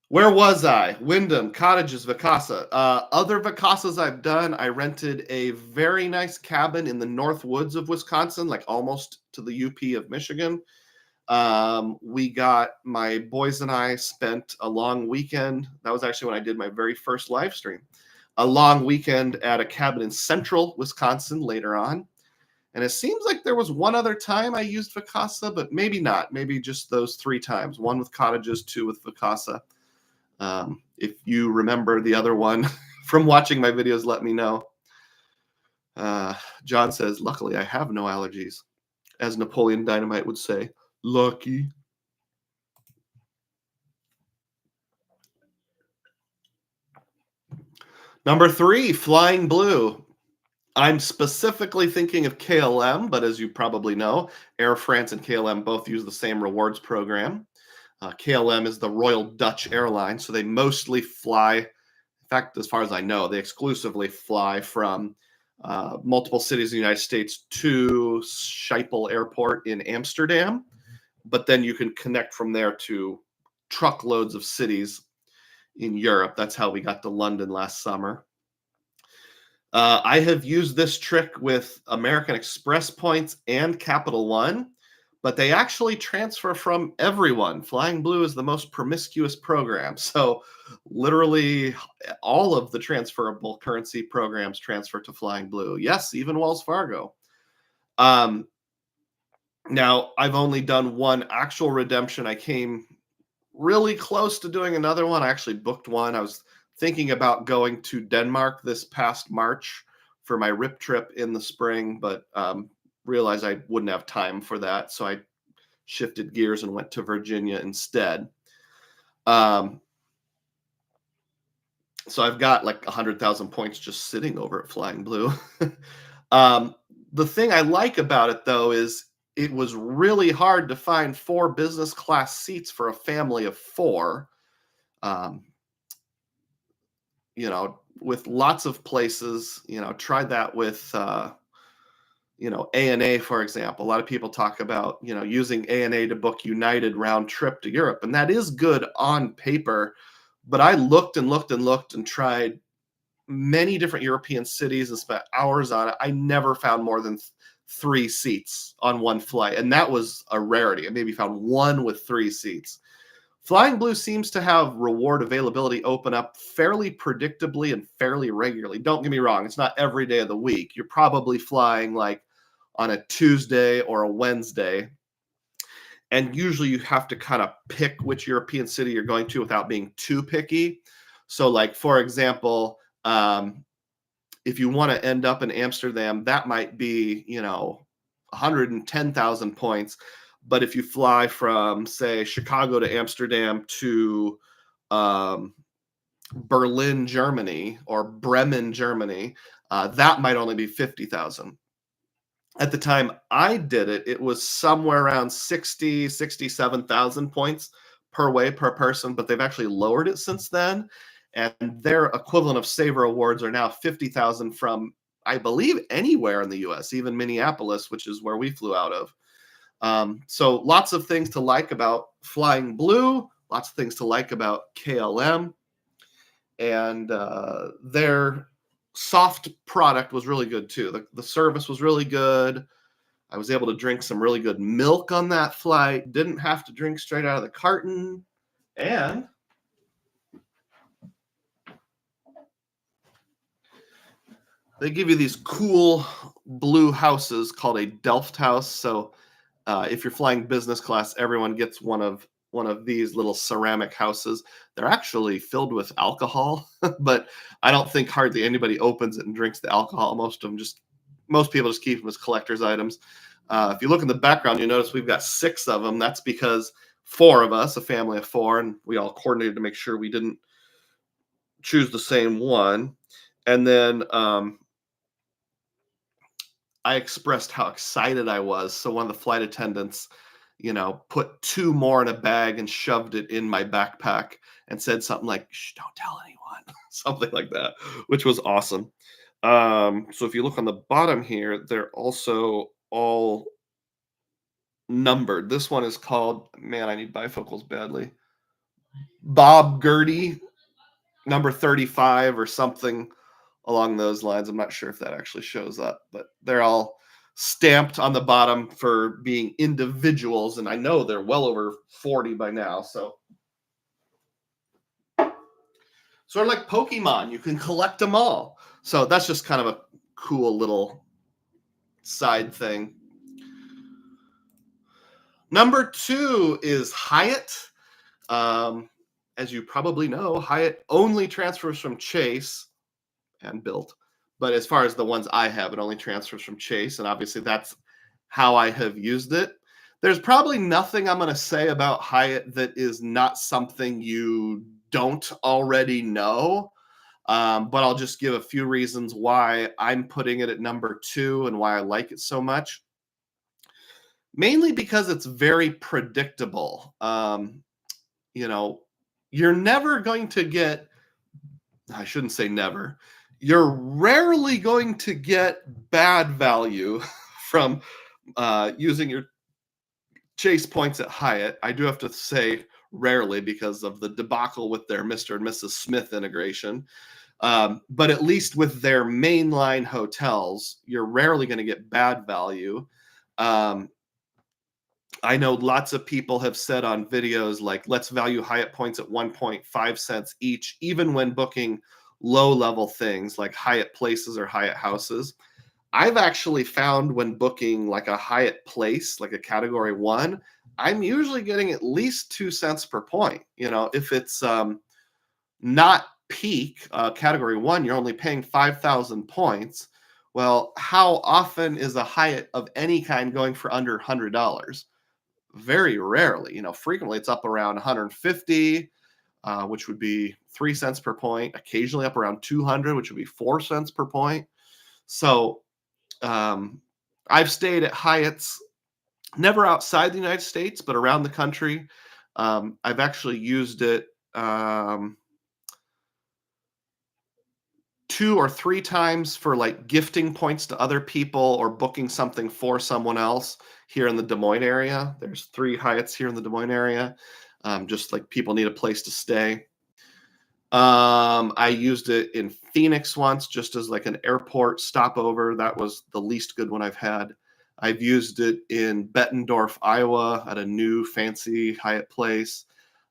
[SPEAKER 1] Where was I? Wyndham, Cottages, Vacasa. Other Vacasas I've done, I rented a very nice cabin in the North Woods of Wisconsin, like almost to the UP of Michigan. My boys and I spent a long weekend. That was actually when I did my very first live stream. A long weekend at a cabin in central Wisconsin later on. And it seems like there was one other time I used Vacasa, but maybe not. Maybe just those 3 times. 1 with Cottages, 2 with Vacasa. If you remember the other one from watching my videos, let me know. John says, luckily I have no allergies. As Napoleon Dynamite would say, lucky. Number 3, Flying Blue. I'm specifically thinking of KLM, but as you probably know, Air France and KLM both use the same rewards program. KLM is the Royal Dutch Airline, so they mostly fly. In fact, as far as I know, they exclusively fly from multiple cities in the United States to Schiphol Airport in Amsterdam. But then you can connect from there to truckloads of cities in Europe. That's how we got to London last summer. I have used this trick with American Express points and Capital One, but they actually transfer from everyone. Flying Blue is the most promiscuous program. So literally all of the transferable currency programs transfer to Flying Blue. Yes, even Wells Fargo. Now, I've only done one actual redemption. I came really close to doing another one. I actually booked one. I was thinking about going to Denmark this past March for my RIP trip in the spring, but realized I wouldn't have time for that. So I shifted gears and went to Virginia instead. So I've got like 100,000 points just sitting over at Flying Blue. The thing I like about it, though, is it was really hard to find 4 business class seats for a family of 4. With lots of places, tried that with, ANA, for example. A lot of people talk about, using ANA to book United round trip to Europe. And that is good on paper. But I looked and looked and looked and tried many different European cities and spent hours on it. I never found more than 3 seats on one flight. And that was a rarity. I maybe found 1 with 3 seats. Flying Blue seems to have reward availability open up fairly predictably and fairly regularly. Don't get me wrong, it's not every day of the week. You're probably flying like on a Tuesday or a Wednesday. And usually you have to kind of pick which European city you're going to without being too picky. So, like, for example, if you want to end up in Amsterdam, that might be, 110,000 points. But if you fly from, say, Chicago to Amsterdam to Berlin, Germany, or Bremen, Germany, that might only be 50,000. At the time I did it, it was somewhere around 67,000 points per way per person, but they've actually lowered it since then. And their equivalent of Saver Awards are now 50,000 from, I believe, anywhere in the US, even Minneapolis, which is where we flew out of. So lots of things to like about Flying Blue, lots of things to like about KLM. And their soft product was really good too. The service was really good. I was able to drink some really good milk on that flight. Didn't have to drink straight out of the carton. And they give you these cool blue houses called a Delft house. So if you're flying business class, everyone gets one of these little ceramic houses. They're actually filled with alcohol, but I don't think hardly anybody opens it and drinks the alcohol. Most people just keep them as collector's items. If you look in the background, you notice we've got 6 of them. That's because 4 of us, a family of 4, and we all coordinated to make sure we didn't choose the same one. And then I expressed how excited I was. So one of the flight attendants, put 2 more in a bag and shoved it in my backpack and said something like, "Shh, don't tell anyone," something like that, which was awesome. So if you look on the bottom here, they're also all numbered. This one is called, man, I need bifocals badly, Bob Gertie, number 35 or something along those lines. I'm not sure if that actually shows up, but they're all stamped on the bottom for being individuals, and I know they're well over 40 by now. So sort of like Pokemon, you can collect them all. So that's just kind of a cool little side thing. Number 2 is Hyatt. As you probably know, Hyatt only transfers from Chase and Bilt. But as far as the ones I have, it only transfers from Chase. And obviously that's how I have used it. There's probably nothing I'm going to say about Hyatt that is not something you don't already know. But I'll just give a few reasons why I'm putting it at number 2 and why I like it so much. Mainly because it's very predictable. You're never going to get, I shouldn't say never, you're rarely going to get bad value from using your Chase points at Hyatt. I do have to say rarely because of the debacle with their Mr. and Mrs. Smith integration. But at least with their mainline hotels, you're rarely going to get bad value. I know lots of people have said on videos like, let's value Hyatt points at 1.5 cents each, even when booking low level things like Hyatt Places or Hyatt Houses. I've actually found when booking like a Hyatt Place, like a category 1, I'm usually getting at least 2 cents per point. If it's not peak category 1, you're only paying 5,000 points. Well, how often is a Hyatt of any kind going for under $100? Very rarely. Frequently it's up around 150, which would be 3 cents per point. Occasionally up around 200, which would be 4 cents per point. So I've stayed at Hyatts, never outside the United States, but around the country. I've actually used it 2 or 3 times for like gifting points to other people or booking something for someone else here in the Des Moines area. There's 3 Hyatts here in the Des Moines area. Just like people need a place to stay. I used it in Phoenix once, just as like an airport stopover. That was the least good one I've had. I've used it in Bettendorf, Iowa at a new fancy Hyatt place.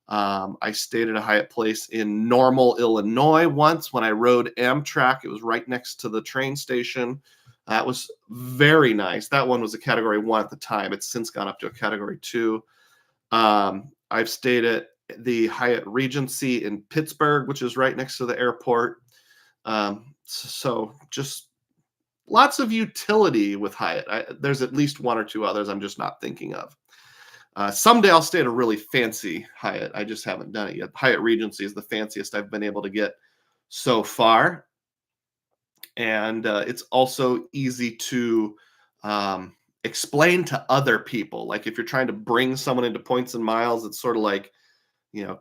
[SPEAKER 1] I stayed at a Hyatt place in Normal, Illinois once when I rode Amtrak. It was right next to the train station. That was very nice. That one was a category 1 at the time. It's since gone up to a category 2. I've stayed at the Hyatt Regency in Pittsburgh, which is right next to the airport. So just lots of utility with Hyatt. There's at least 1 or 2 others I'm just not thinking of. Someday I'll stay at a really fancy Hyatt. I just haven't done it yet. Hyatt Regency is the fanciest I've been able to get so far. And it's also easy to explain to other people. Like if you're trying to bring someone into points and miles, it's sort of like,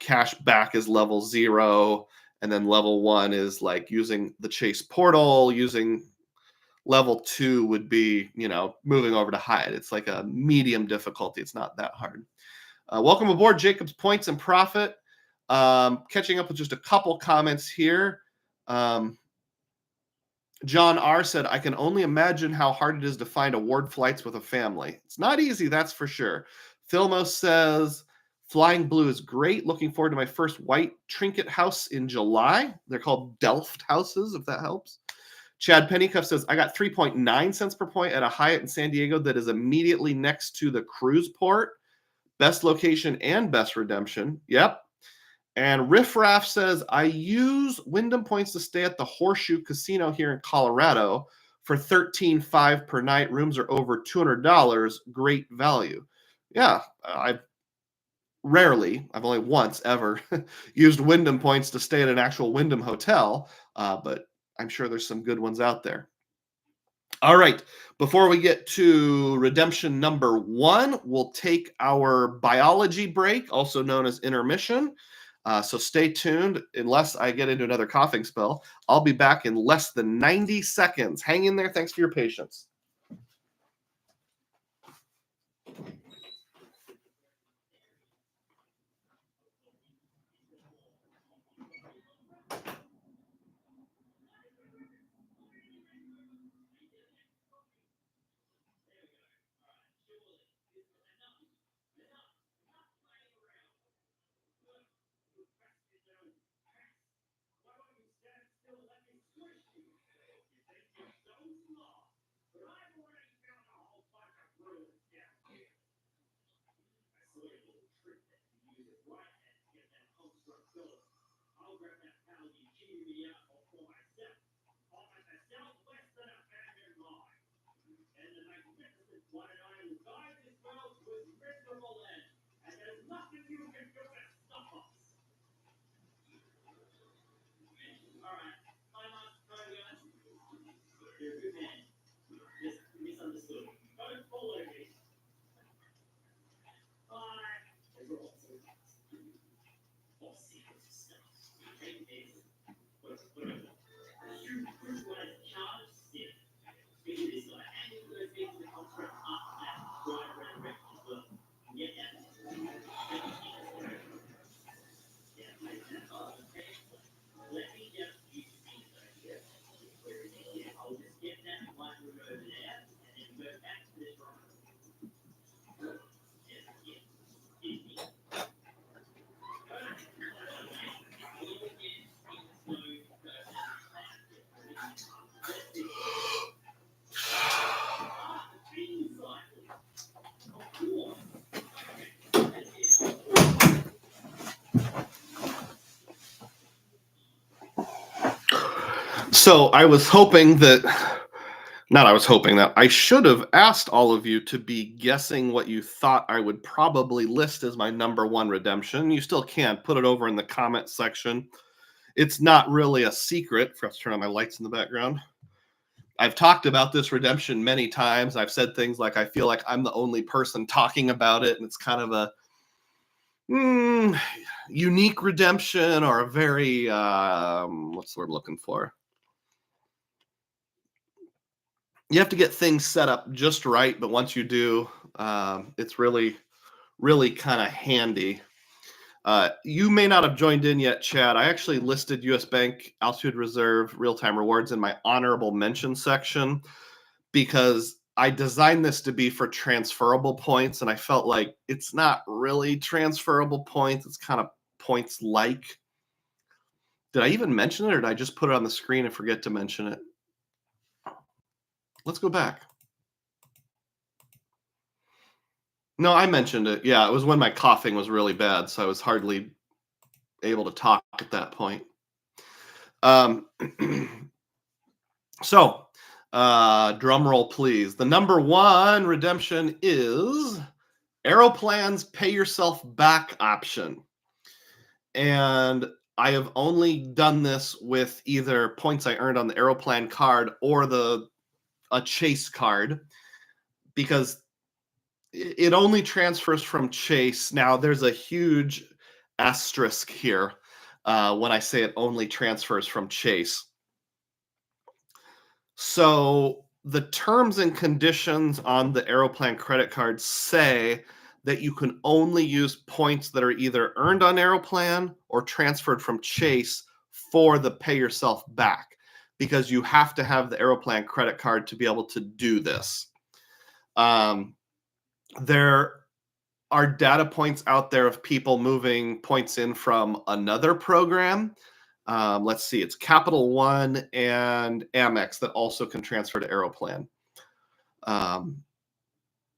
[SPEAKER 1] cash back is level 0. And then level 1 is like using the Chase portal. Using level 2 would be, moving over to Hyatt. It's like a medium difficulty. It's not that hard. Welcome aboard, Jacob's Points and Profit. Catching up with just a couple comments here. John R. said, I can only imagine how hard it is to find award flights with a family. It's not easy, that's for sure. Filmo says, Flying Blue is great. Looking forward to my first white trinket house in July. They're called Delft houses, if that helps. Chad Pennycuff says, I got 3.9 cents per point at a Hyatt in San Diego that is immediately next to the cruise port. Best location and best redemption. Yep. And Riff Raff says, I use Wyndham points to stay at the Horseshoe Casino here in Colorado for $13.5 per night. Rooms are over $200. Great value. Yeah, I've only once ever used Wyndham points to stay at an actual Wyndham hotel, but I'm sure there's some good ones out there. All right, before we get to redemption number 1, we'll take our biology break, also known as intermission. So stay tuned. Unless I get into another coughing spell, I'll be back in less than 90 seconds. Hang in there. Thanks for your patience. So I should have asked all of you to be guessing what you thought I would probably list as my number 1 redemption. You still can put it over in the comment section. It's not really a secret. Forgot to turn on my lights in the background. I've talked about this redemption many times. I've said things like, I feel like I'm the only person talking about it, and it's kind of a unique redemption, or a very, what's the word I'm looking for? You have to get things set up just right, but once you do, it's really, really kind of handy. You may not have joined in yet, Chad. I actually listed U.S. Bank Altitude Reserve real-time rewards in my honorable mention section because I designed this to be for transferable points, and I felt like it's not really transferable points. It's kind of points like. Did I even mention it, or did I just put it on the screen and forget to mention it? Let's go back. No, I mentioned it. Yeah, it was when my coughing was really bad, so I was hardly able to talk at that point. So, drum roll, please. The number one redemption is Aeroplan's pay yourself back option. And I have only done this with either points I earned on the Aeroplan card or a Chase card, because it only transfers from Chase. Now, there's a huge asterisk here when I say it only transfers from Chase. So the terms and conditions on the Aeroplan credit card say that you can only use points that are either earned on Aeroplan or transferred from Chase for the pay yourself back, because you have to have the Aeroplan credit card to be able to do this. There are data points out there of people moving points in from another program. Let's see, it's Capital One and Amex that also can transfer to Aeroplan.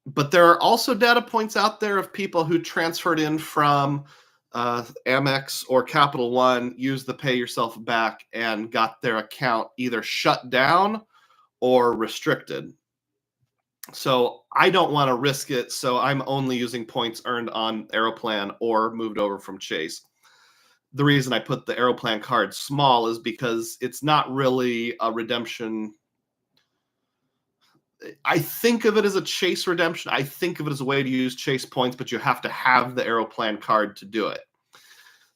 [SPEAKER 1] But there are also data points out there of people who transferred in from Amex or Capital One, used the pay yourself back, and got their account either shut down or restricted. So I don't want to risk it, so I'm only using points earned on Aeroplan or moved over from Chase. The reason I put the Aeroplan card small is because it's not really a redemption. I think of it as a Chase redemption. I think of it as a way to use Chase points, but you have to have the Aeroplan card to do it.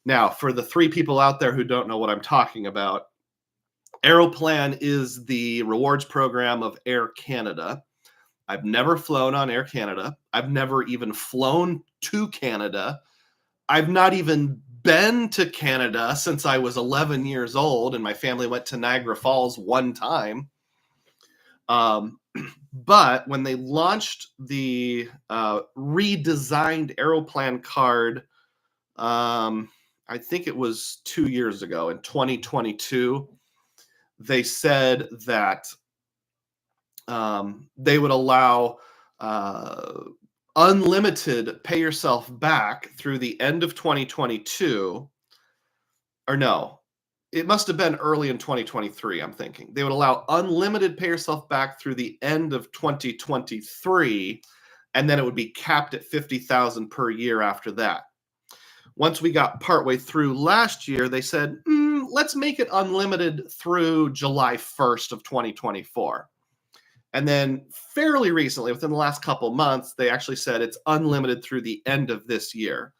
[SPEAKER 1] Now, for the 3 people out there who don't know what I'm talking about, Aeroplan is the rewards program of Air Canada. I've never flown on Air Canada. I've never even flown to Canada. I've not even been to Canada since I was 11 years old, and my family went to Niagara Falls one time. But when they launched the redesigned Aeroplan card, I think it was 2 years ago in 2022, they said that they would allow unlimited pay yourself back through the end of 2022. Or no, it must have been early in 2023, I'm thinking. They would allow unlimited pay yourself back through the end of 2023, and then it would be capped at $50,000 per year after that. Once we got partway through last year, they said, let's make it unlimited through July 1st of 2024. And then fairly recently, within the last couple months, they actually said it's unlimited through the end of this year.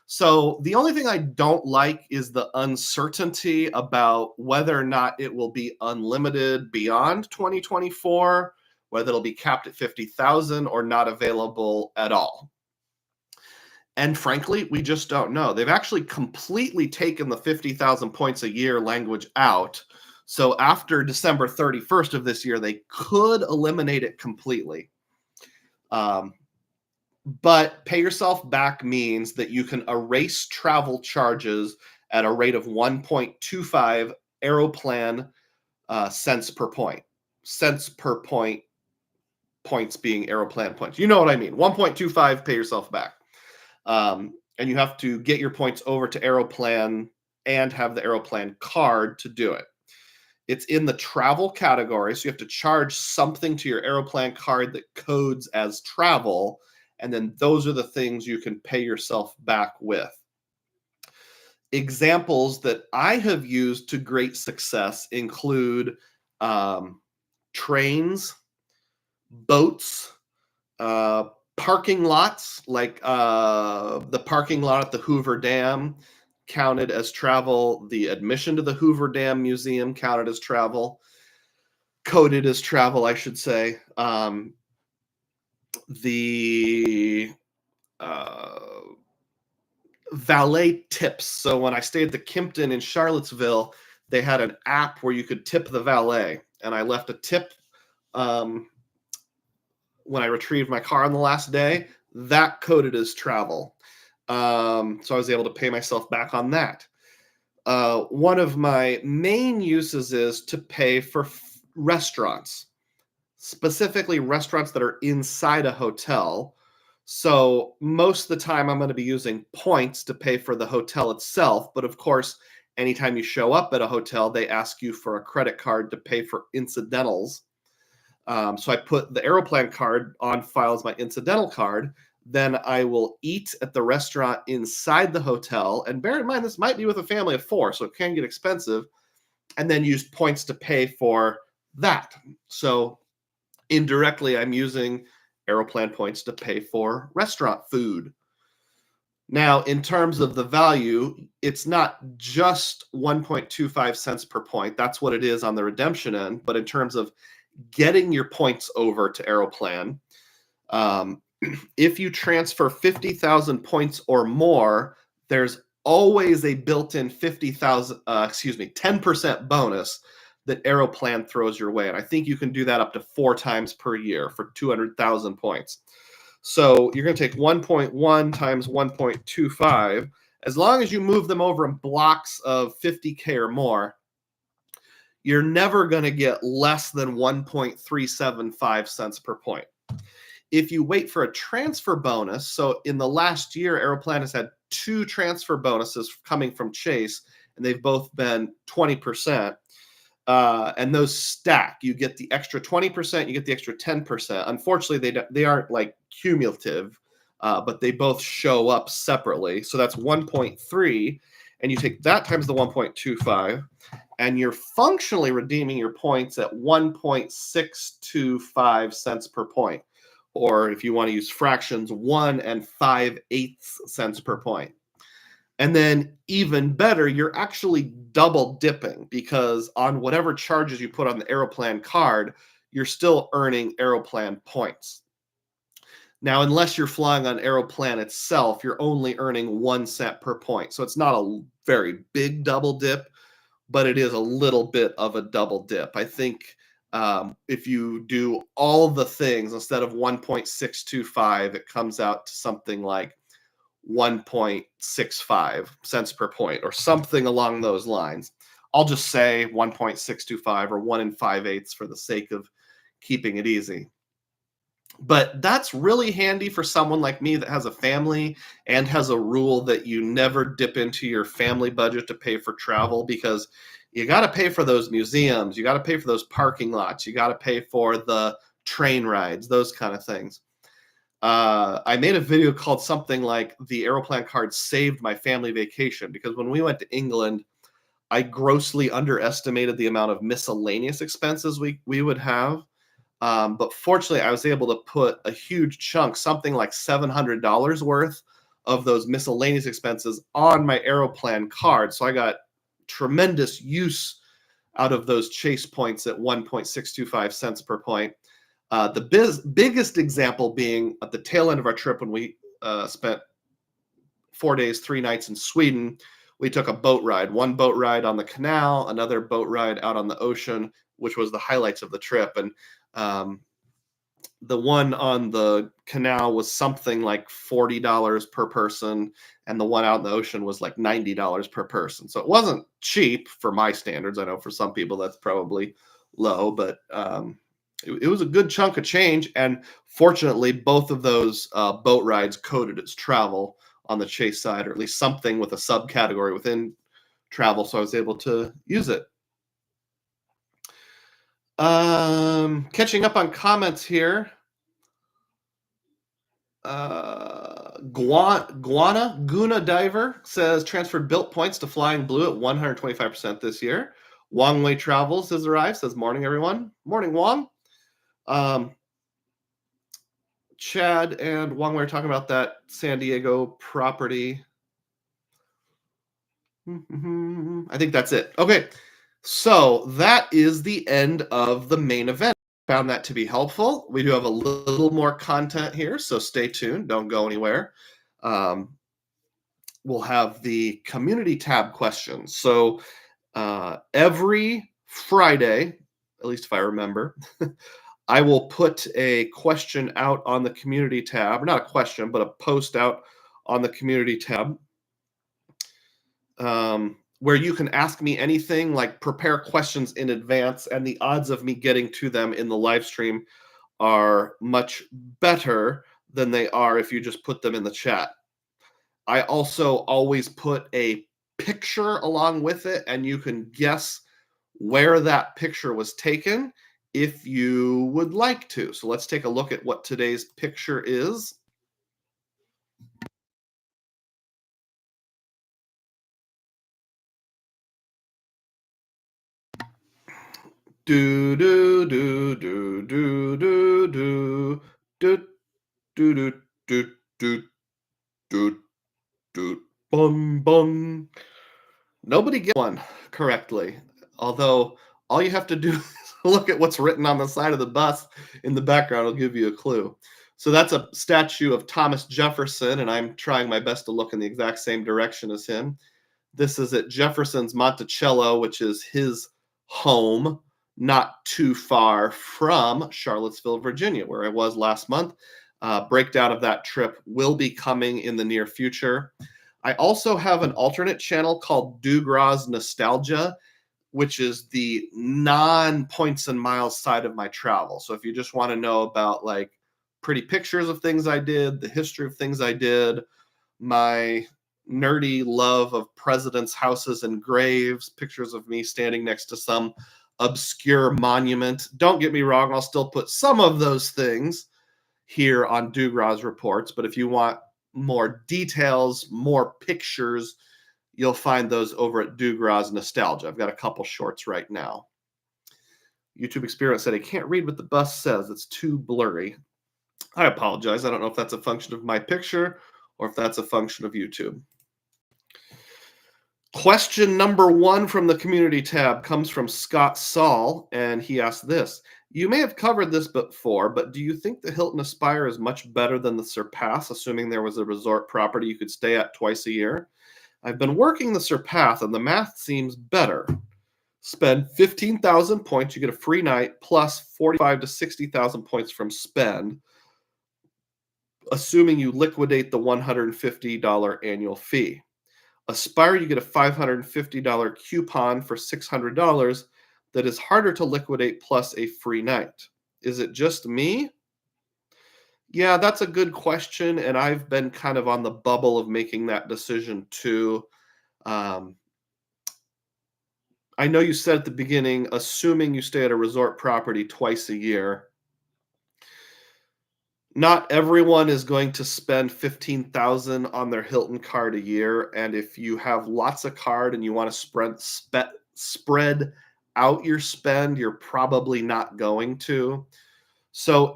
[SPEAKER 1] So the only thing I don't like is the uncertainty about whether or not it will be unlimited beyond 2024, whether it'll be capped at 50,000 or not available at all. And frankly, we just don't know. They've actually completely taken the 50,000 points a year language out. So after December 31st of this year, they could eliminate it completely. But pay yourself back means that you can erase travel charges at a rate of 1.25 Aeroplan cents per point. Cents per point, points being Aeroplan points. You know what I mean. 1.25, pay yourself back. And you have to get your points over to Aeroplan and have the Aeroplan card to do it. It's in the travel category, so you have to charge something to your Aeroplan card that codes as travel, and then those are the things you can pay yourself back with. Examples that I have used to great success include trains, boats, parking lots, like the parking lot at the Hoover Dam counted as travel. The admission to the Hoover Dam Museum counted as travel. Coded as travel, I should say. The valet tips. So when I stayed at the Kimpton in Charlottesville, they had an app where you could tip the valet. And I left a tip when I retrieved my car on the last day. That coded as travel. So I was able to pay myself back on that. One of my main uses is to pay for restaurants, specifically restaurants that are inside a hotel. So most of the time, I'm going to be using points to pay for the hotel itself. But of course, anytime you show up at a hotel, they ask you for a credit card to pay for incidentals. So I put the Aeroplan card on file as my incidental card. Then I will eat at the restaurant inside the hotel. And bear in mind, this might be with a family of 4, so it can get expensive. And then use points to pay for that. So indirectly, I'm using Aeroplan points to pay for restaurant food. Now, in terms of the value, it's not just 1.25 cents per point. That's what it is on the redemption end. But in terms of getting your points over to Aeroplan, if you transfer 50,000 points or more, there's always a built-in 10% bonus that Aeroplan throws your way. And I think you can do that up to 4 times per year for 200,000 points. So you're going to take 1.1 times 1.25. As long as you move them over in blocks of 50K or more, you're never going to get less than 1.375 cents per point. If you wait for a transfer bonus, so in the last year, Aeroplan has had 2 transfer bonuses coming from Chase, and they've both been 20%. And those stack. You get the extra 20%, you get the extra 10%. Unfortunately, they aren't like cumulative, but they both show up separately. So that's 1.3, and you take that times the 1.25, and you're functionally redeeming your points at 1.625 cents per point. Or if you want to use fractions, 1 5/8 cents per point. And then even better, you're actually double dipping, because on whatever charges you put on the Aeroplan card, you're still earning Aeroplan points. Now, unless you're flying on Aeroplan itself, you're only earning 1 cent per point. So it's not a very big double dip, but it is a little bit of a double dip. I think if you do all the things, instead of 1.625, it comes out to something like 1.65 cents per point or something along those lines. I'll just say 1.625 or 1 5/8 for the sake of keeping it easy. But that's really handy for someone like me that has a family and has a rule that you never dip into your family budget to pay for travel, because you got to pay for those museums, you got to pay for those parking lots, you got to pay for the train rides, those kind of things. I made a video called something like "The Aeroplan Card Saved My Family Vacation," because when we went to England, I grossly underestimated the amount of miscellaneous expenses we would have. But fortunately, I was able to put a huge chunk, something like $700 worth of those miscellaneous expenses on my Aeroplan card. So I got tremendous use out of those Chase points at 1.625 cents per point. The biggest example being at the tail end of our trip, when we spent 4 days, 3 nights in Sweden. We took a boat ride, one boat ride on the canal, another boat ride out on the ocean, which was the highlights of the trip. And the one on the canal was something like $40 per person, and the one out in the ocean was like $90 per person. So it wasn't cheap for my standards. I know for some people that's probably low, but it was a good chunk of change. And fortunately, both of those boat rides coded as travel on the Chase side, or at least something with a subcategory within travel, so I was able to use it. Catching up on comments here. Guna Diver says transferred built points to Flying Blue at 125% this year. Wong Wei Travels has arrived, says morning everyone. Morning, Wong. Chad and Wong Wei are talking about that San Diego property. I think that's it. Okay, so that is the end of the main event. Found that to be helpful. We do have a little more content here, so stay tuned. Don't go anywhere. We'll have the community tab questions. So every Friday, at least if I remember, I will put a question out on the community tab, or not a question, but a post out on the community tab, where you can ask me anything, like prepare questions in advance, and the odds of me getting to them in the live stream are much better than they are if you just put them in the chat. I also always put a picture along with it, and you can guess where that picture was taken if you would like to. So let's take a look at what today's picture is. Do do do do do do do do do do do do do do bum bum. Nobody get one correctly. Although all you have to do is look at what's written on the side of the bus in the background will give you a clue. So that's a statue of Thomas Jefferson, and I'm trying my best to look in the exact same direction as him. This is at Jefferson's Monticello, which is his home, not too far from Charlottesville, Virginia, where I was last month. Breakdown of that trip will be coming in the near future. I also have an alternate channel called DUGROZ Nostalgia, which is the non-points and miles side of my travel. So if you just want to know about like pretty pictures of things I did, the history of things I did, my nerdy love of presidents' houses and graves, pictures of me standing next to some obscure monument. Don't get me wrong, I'll still put some of those things here on DUGROZ Reports, but if you want more details, more pictures, you'll find those over at DUGROZ Nostalgia. I've got a couple shorts right now. YouTube Experience said, I can't read what the bus says. It's too blurry. I apologize. I don't know if that's a function of my picture or if that's a function of YouTube. Question number 1 from the community tab comes from Scott Saul, and he asked this. You may have covered this before, but do you think the Hilton Aspire is much better than the Surpass, assuming there was a resort property you could stay at twice a year? I've been working the Surpass, and the math seems better. Spend 15,000 points, you get a free night, plus 45 to 60,000 points from spend, assuming you liquidate the $150 annual fee. Aspire, you get a $550 coupon for $600 that is harder to liquidate plus a free night. Is it just me? Yeah, that's a good question, and I've been kind of on the bubble of making that decision too. I know you said at the beginning, assuming you stay at a resort property twice a year. Not everyone is going to spend $15,000 on their Hilton card a year, and if you have lots of card and you want to spread out your spend, you're probably not going to. So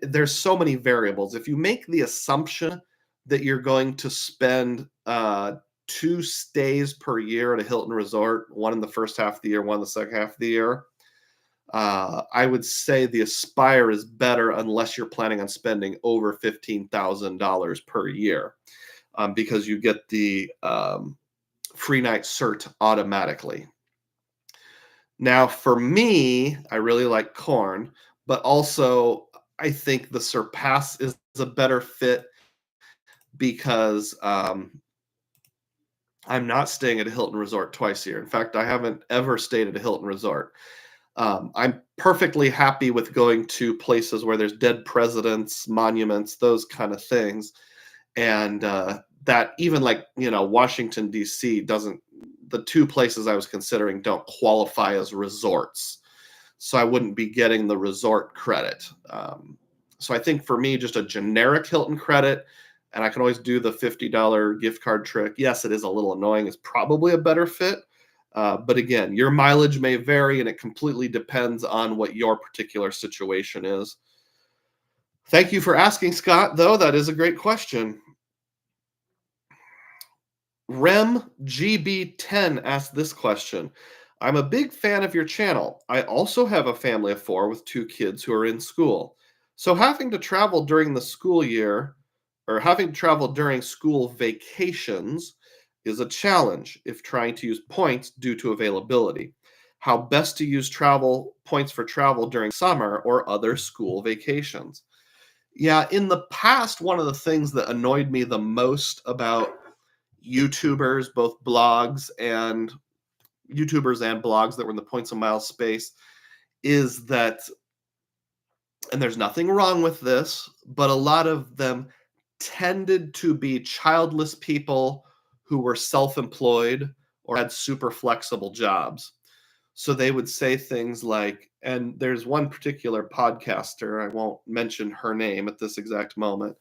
[SPEAKER 1] there's so many variables. If you make the assumption that you're going to spend 2 stays per year at a Hilton resort, one in the first half of the year, one in the second half of the year, I would say the Aspire is better unless you're planning on spending over $15,000 per year, because you get the free night cert automatically. Now, for me, I really like corn, but also I think the Surpass is a better fit because I'm not staying at a Hilton resort twice a year. In fact, I haven't ever stayed at a Hilton resort. I'm perfectly happy with going to places where there's dead presidents, monuments, those kind of things. And that even like, Washington, D.C. the 2 places I was considering don't qualify as resorts. So I wouldn't be getting the resort credit. So I think for me, just a generic Hilton credit, and I can always do the $50 gift card trick. Yes, it is a little annoying. It's probably a better fit. But again, your mileage may vary, and it completely depends on what your particular situation is. Thank you for asking, Scott, though. That is a great question. Rem GB10 asked this question. I'm a big fan of your channel. I also have a family of 4 with 2 kids who are in school. So having to travel during the school year, or having to travel during school vacations, is a challenge if trying to use points due to availability. How best to use travel points for travel during summer or other school vacations? Yeah, in the past, one of the things that annoyed me the most about YouTubers, both YouTubers and blogs that were in the points and miles space, is that, and there's nothing wrong with this, but a lot of them tended to be childless people who were self-employed or had super flexible jobs. So they would say things like, and there's one particular podcaster, I won't mention her name at this exact moment,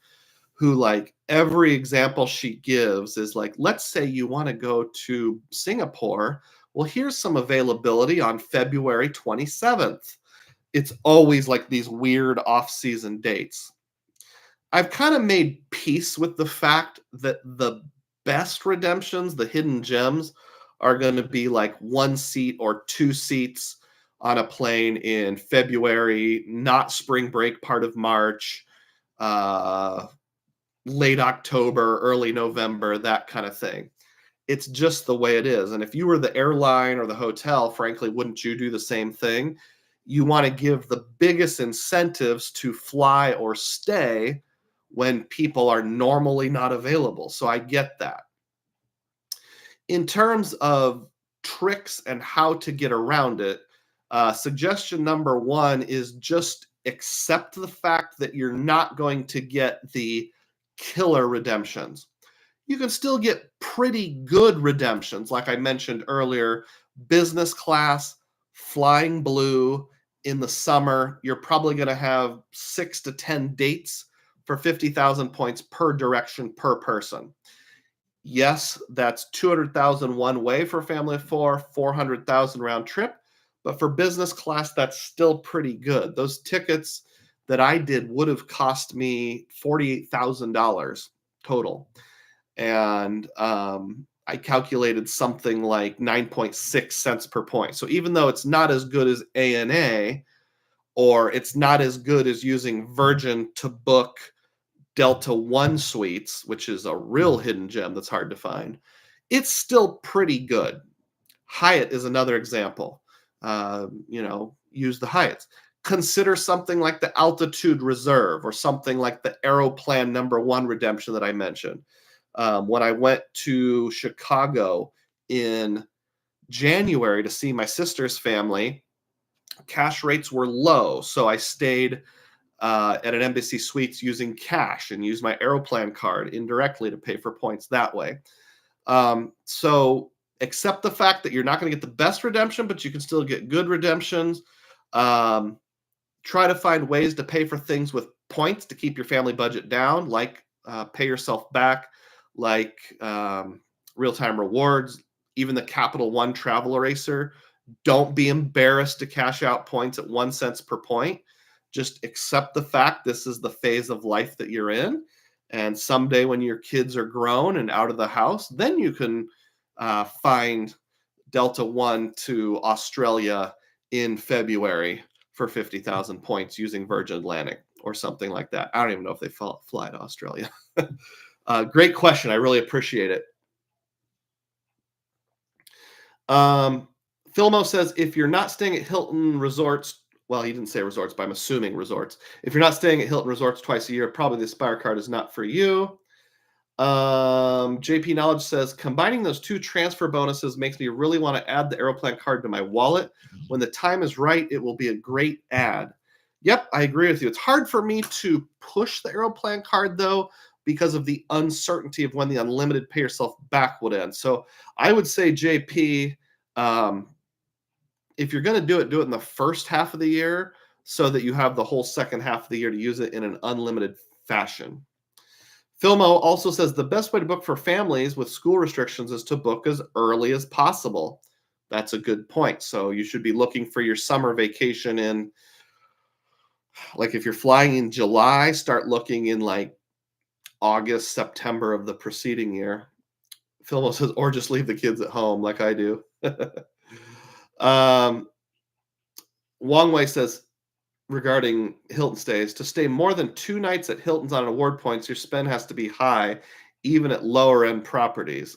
[SPEAKER 1] who, like, every example she gives is like, let's say you want to go to Singapore. Well, here's some availability on February 27th. It's always like these weird off-season dates. I've kind of made peace with the fact that the best redemptions, the hidden gems, are going to be like 1 seat or 2 seats on a plane in February, not spring break part of March, uh, late October, early November, that kind of thing. It's just the way it is. And if you were the airline or the hotel, frankly, wouldn't you do the same thing? You want to give the biggest incentives to fly or stay when people are normally not available. So I get that. In terms of tricks and how to get around it, suggestion number one is just accept the fact that you're not going to get the killer redemptions. You can still get pretty good redemptions, like I mentioned earlier. Business class, flying blue in the summer, you're probably going to have 6 to 10 dates for 50,000 points per direction per person. Yes, that's 200,000 one way for a family of four, 400,000 round trip. But for business class, that's still pretty good. Those tickets that I did would have cost me $48,000 total. And I calculated something like 9.6 cents per point. So even though it's not as good as ANA, or it's not as good as using Virgin to book Delta One suites, which is a real hidden gem that's hard to find, it's still pretty good. Hyatt is another example. Use the Hyatts. Consider something like the Altitude Reserve or something like the Aeroplan #1 redemption that I mentioned. When I went to Chicago in January to see my sister's family, cash rates were low. So I stayed at an Embassy Suites using cash and used my Aeroplan card indirectly to pay for points that way. So accept the fact that you're not going to get the best redemption, but you can still get good redemptions. Try to find ways to pay for things with points to keep your family budget down, like pay yourself back, like real-time rewards, even the Capital One Travel Eraser. Don't be embarrassed to cash out points at 1 cent per point. Just accept the fact this is the phase of life that you're in. And someday when your kids are grown and out of the house, then you can find Delta One to Australia in February for 50,000 points using Virgin Atlantic or something like that. I don't even know if they fly to Australia. Great question. I really appreciate it. Philmo says, if you're not staying at Hilton resorts, well, he didn't say resorts, but I'm assuming resorts. If you're not staying at Hilton resorts twice a year, probably the Aspire card is not for you. JP Knowledge says, combining those two transfer bonuses makes me really want to add the Aeroplan card to my wallet. When the time is right, it will be a great add. Yep, I agree with you. It's hard for me to push the Aeroplan card, though, because of the uncertainty of when the unlimited pay yourself back would end. So I would say, JP, if you're going to do it in the first half of the year so that you have the whole second half of the year to use it in an unlimited fashion. Philmo also says the best way to book for families with school restrictions is to book as early as possible. That's a good point. So you should be looking for your summer vacation in, like, if you're flying in July, start looking in like August, September of the preceding year. Philmo says, or just leave the kids at home like I do. Wong Wei says, regarding Hilton stays, to stay more than 2 nights at Hilton's on award points, your spend has to be high, even at lower end properties.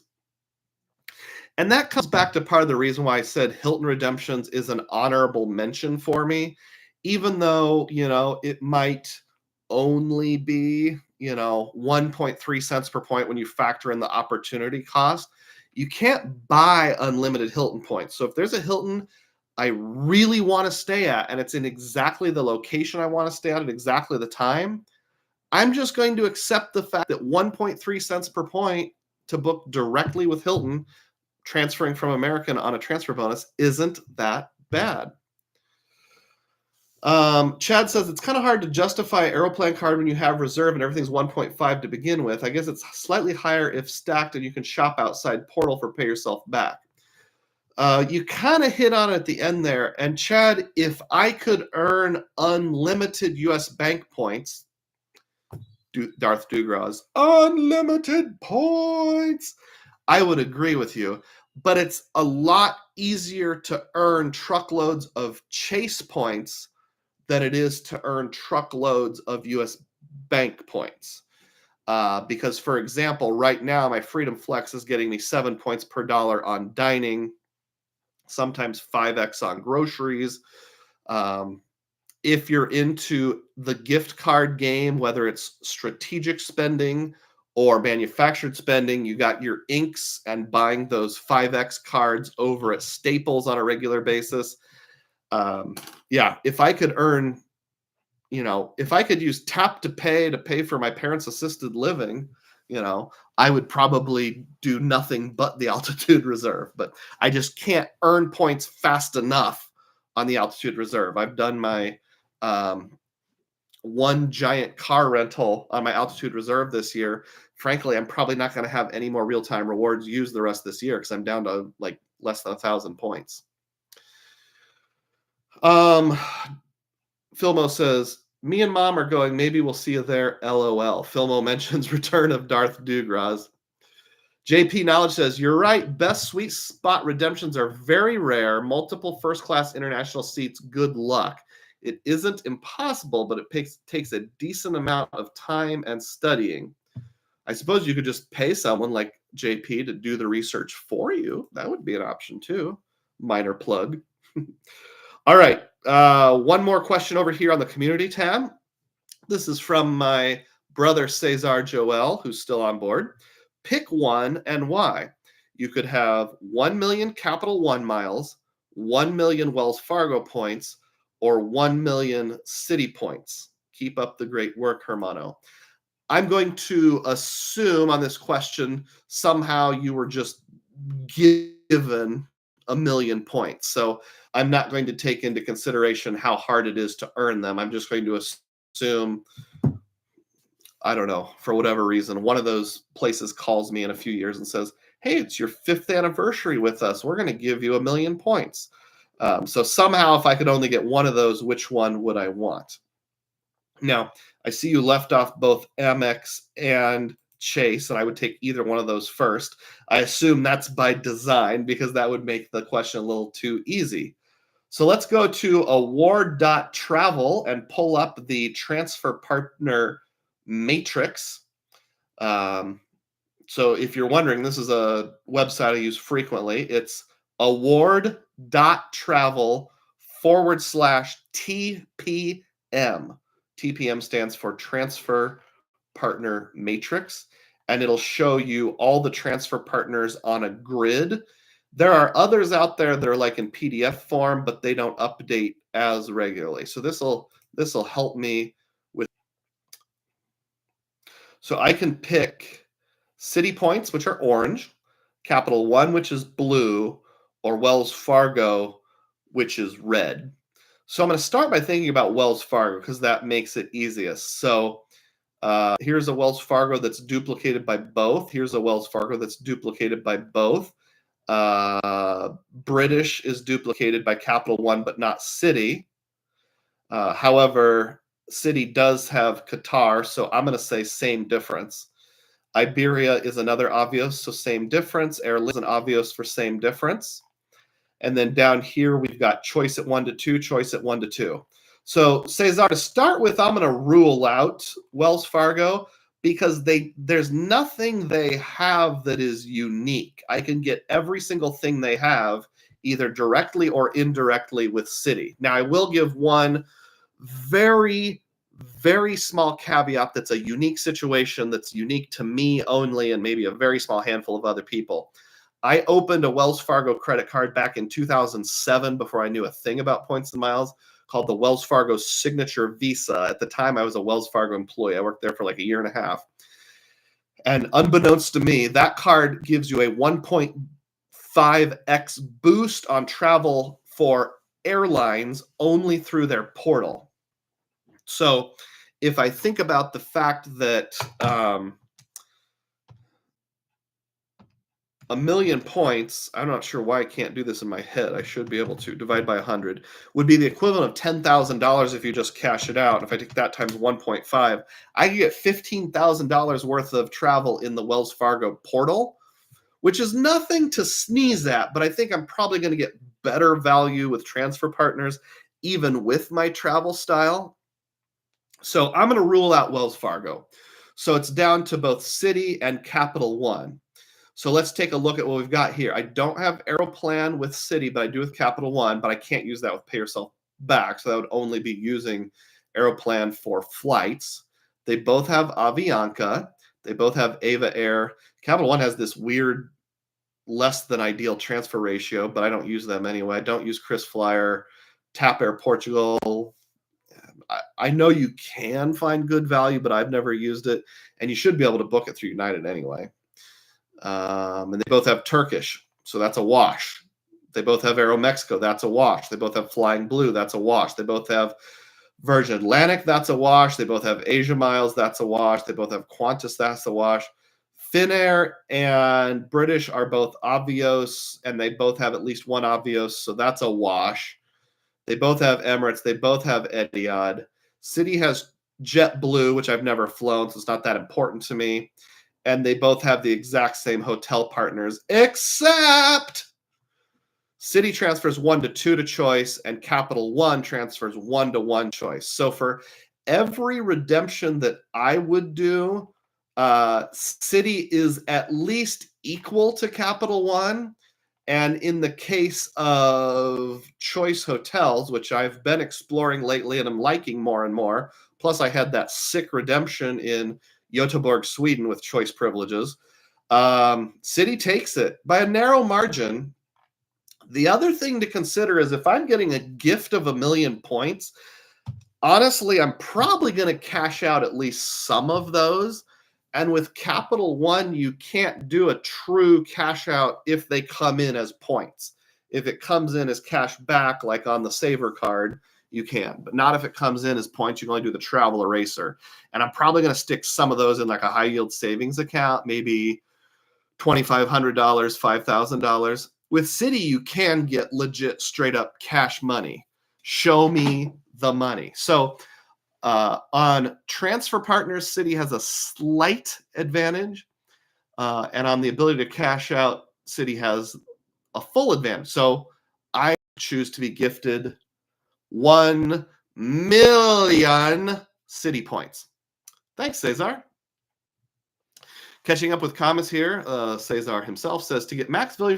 [SPEAKER 1] And that comes back to part of the reason why I said Hilton redemptions is an honorable mention for me, even though, it might only be, 1.3 cents per point when you factor in the opportunity cost. You can't buy unlimited Hilton points. So if there's a Hilton I really want to stay at and it's in exactly the location I want to stay at exactly the time, I'm just going to accept the fact that 1.3 cents per point to book directly with Hilton, transferring from American on a transfer bonus, isn't that bad. Chad says it's kind of hard to justify Aeroplan card when you have reserve and everything's 1.5 to begin with. I guess it's slightly higher if stacked and you can shop outside portal for pay yourself back. You kind of hit on it at the end there. And Chad, if I could earn unlimited US bank points, Darth DUGROZ, unlimited points, I would agree with you. But it's a lot easier to earn truckloads of Chase points than it is to earn truckloads of US bank points. Because, for example, right now, my Freedom Flex is getting me 7 points per dollar on dining, sometimes 5x on groceries. If you're into the gift card game, whether it's strategic spending or manufactured spending, you got your inks and buying those 5x cards over at Staples on a regular basis. If I could earn, if I could use tap to pay for my parents' assisted living, I would probably do nothing but the altitude reserve, but I just can't earn points fast enough on the altitude reserve. I've done my one giant car rental on my altitude reserve this year. Frankly, I'm probably not going to have any more real-time rewards used the rest of this year because I'm down to like less than 1,000 points. Filmo says, me and mom are going, maybe we'll see you there, LOL. Filmo mentions return of Darth DUGROZ. JP Knowledge says, you're right, best sweet spot redemptions are very rare. Multiple first-class international seats, good luck. It isn't impossible, but it takes a decent amount of time and studying. I suppose you could just pay someone like JP to do the research for you. That would be an option too. Minor plug. All right. One more question over here on the community tab. This is from my brother Cesar Joel, who's still on board. Pick one and why. You could have 1 million Capital One miles, 1 million Wells Fargo points, or 1 million Citi points. Keep up the great work, Hermano. I'm going to assume on this question, somehow you were just given 1 million points. So I'm not going to take into consideration how hard it is to earn them. I'm just going to assume, I don't know, for whatever reason, one of those places calls me in a few years and says, hey, it's your 5th anniversary with us. We're going to give you 1 million points. So somehow, if I could only get one of those, which one would I want? Now, I see you left off both Amex and Chase, and I would take either one of those first. I assume that's by design because that would make the question a little too easy. So let's go to award.travel and pull up the transfer partner matrix. So if you're wondering, this is a website I use frequently. It's award.travel/TPM. TPM stands for Transfer Partner Matrix, and it'll show you all the transfer partners on a grid. There are others out there that are like in PDF form, but they don't update as regularly. So this will help me with. So I can pick Citi points, which are orange, Capital One, which is blue, or Wells Fargo, which is red. So I'm going to start by thinking about Wells Fargo because that makes it easiest. So here's a Wells Fargo that's duplicated by both. Here's a Wells Fargo that's duplicated by both. British is duplicated by Capital One, but not Citi. However, Citi does have Qatar, so I'm going to say same difference. Iberia is another obvious, so same difference. Airlines is an obvious for same difference. And then down here, we've got choice at 1 to 2, choice at 1 to 2. So Cesar, to start with, I'm going to rule out Wells Fargo because there's nothing they have that is unique. I can get every single thing they have either directly or indirectly with Citi. Now, I will give one very, very small caveat that's a unique situation that's unique to me only and maybe a very small handful of other people. I opened a Wells Fargo credit card back in 2007 before I knew a thing about points and miles, called the Wells Fargo Signature Visa. At the time, I was a Wells Fargo employee. I worked there for like a year and a half. And unbeknownst to me, that card gives you a 1.5x boost on travel for airlines only through their portal. So if I think about the fact that 1,000,000 points, I'm not sure why I can't do this in my head. I should be able to divide by 100, would be the equivalent of $10,000 if you just cash it out. If I take that times 1.5, I can get $15,000 worth of travel in the Wells Fargo portal, which is nothing to sneeze at, but I think I'm probably going to get better value with transfer partners, even with my travel style. So I'm going to rule out Wells Fargo. So it's down to both Citi and Capital One. So let's take a look at what we've got here. I don't have Aeroplan with Citi, but I do with Capital One, but I can't use that with Pay Yourself Back. So that would only be using Aeroplan for flights. They both have Avianca. They both have Ava Air. Capital One has this weird less than ideal transfer ratio, but I don't use them anyway. I don't use Chris Flyer, TAP Air Portugal. I know you can find good value, but I've never used it. And you should be able to book it through United anyway. And they both have Turkish, so that's a wash. They both have Aeromexico, that's a wash. They both have Flying Blue, that's a wash. They both have Virgin Atlantic, that's a wash. They both have Asia Miles, that's a wash. They both have Qantas, that's a wash. Finnair and British are both Avios, and they both have at least one Avios, so that's a wash. They both have Emirates. They both have Etihad. Citi has JetBlue, which I've never flown, so it's not that important to me. And they both have the exact same hotel partners, except Citi transfers 1 to 2 to choice, and Capital One transfers 1 to 1 choice. So for every redemption that I would do, Citi is at least equal to Capital One. And in the case of choice hotels, which I've been exploring lately and I'm liking more and more, plus I had that sick redemption in Göteborg, Sweden with choice privileges, Citi takes it by a narrow margin. The other thing to consider is if I'm getting a gift of 1,000,000 points, honestly, I'm probably going to cash out at least some of those. And with Capital One, you can't do a true cash out if they come in as points. If it comes in as cash back, like on the Saver card, you can, but not if it comes in as points. You can only do the travel eraser. And I'm probably going to stick some of those in like a high yield savings account, maybe $2,500, $5,000. With Citi, you can get legit straight up cash money. Show me the money. So on transfer partners, Citi has a slight advantage. And on the ability to cash out, Citi has a full advantage. So I choose to be gifted 1,000,000 Citi points. Thanks, Cesar. Catching up with comments here, Cesar himself says to get max value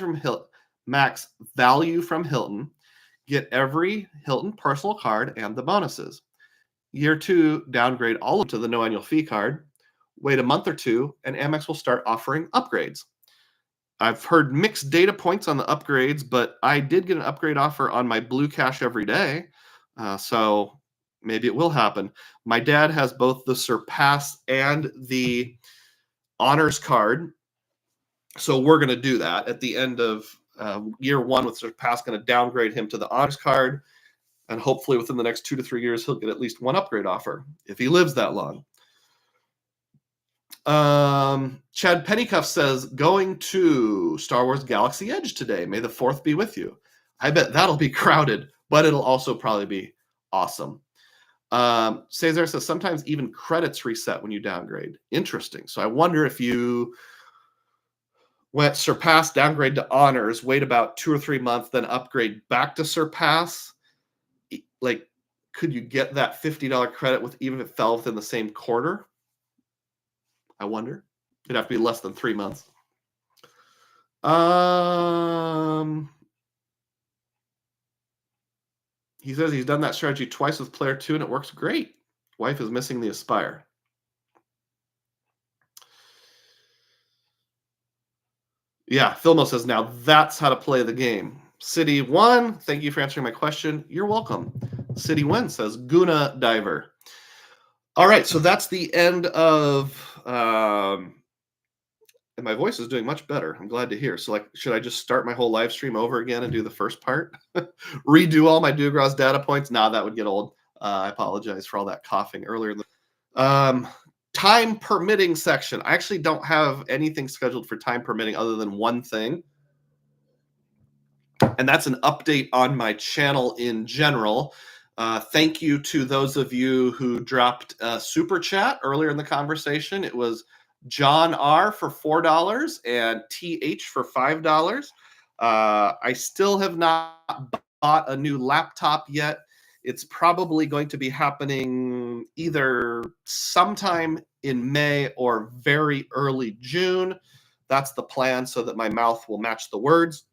[SPEAKER 1] from Hilton, get every Hilton personal card and the bonuses. Year 2, downgrade all to the no annual fee card. Wait a month or two, and Amex will start offering upgrades. I've heard mixed data points on the upgrades, but I did get an upgrade offer on my Blue Cash every day. So maybe it will happen. My dad has both the Surpass and the Honors card. So we're going to do that at the end of year 1 with Surpass, going to downgrade him to the Honors card. And hopefully within the next 2 to 3 years, he'll get at least one upgrade offer if he lives that long. Chad Pennycuff says, going to Star Wars Galaxy Edge today. May the 4th be with you. I bet that'll be crowded, but it'll also probably be awesome. Cesar says, sometimes even credits reset when you downgrade. Interesting. So I wonder if you went Surpass, downgrade to Honors, wait about 2 or 3 months, then upgrade back to Surpass. Like, could you get that $50 credit with even if it fell within the same quarter? I wonder. It'd have to be less than 3 months. He says he's done that strategy twice with Player 2 and it works great. Wife is missing the Aspire. Yeah, Filmo says, now that's how to play the game. City 1, thank you for answering my question. You're welcome. City 1 says, Guna Diver. All right, so that's the end of... and my voice is doing much better. I'm glad to hear. So, like, should I just start my whole live stream over again and do the first part? Redo all my DUGROZ data points? Nah, that would get old. I apologize for all that coughing earlier. Time permitting section. I actually don't have anything scheduled for time permitting other than one thing. And that's an update on my channel in general. Thank you to those of you who dropped a super chat earlier in the conversation. It was John R for $4 and TH for $5. I still have not bought a new laptop yet. It's probably going to be happening either sometime in May or very early June. That's the plan, so that my mouth will match the words.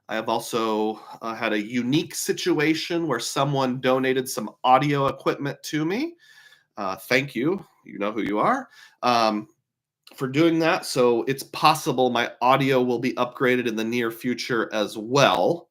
[SPEAKER 1] I have also had a unique situation where someone donated some audio equipment to me. Thank you. You know who you are. For doing that. So it's possible my audio will be upgraded in the near future as well.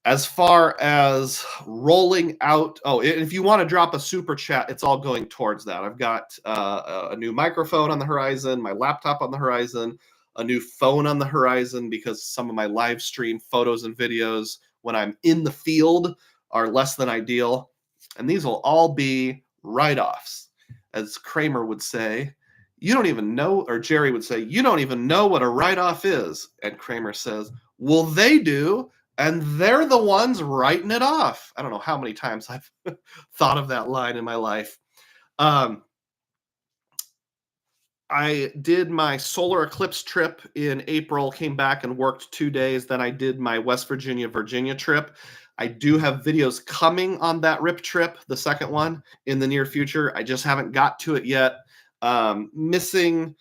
[SPEAKER 1] As far as rolling out, if you want to drop a super chat, it's all going towards that. I've got a new microphone on the horizon, my laptop on the horizon, a new phone on the horizon, because some of my live stream photos and videos when I'm in the field are less than ideal. And these will all be write-offs. As Kramer would say, you don't even know, or Jerry would say, you don't even know what a write-off is. And Kramer says, well, they do. And they're the ones writing it off. I don't know how many times I've thought of that line in my life. I did my solar eclipse trip in April, came back and worked 2 days. Then I did my West Virginia, Virginia trip. I do have videos coming on that RIP trip, the second one, in the near future. I just haven't got to it yet. Missing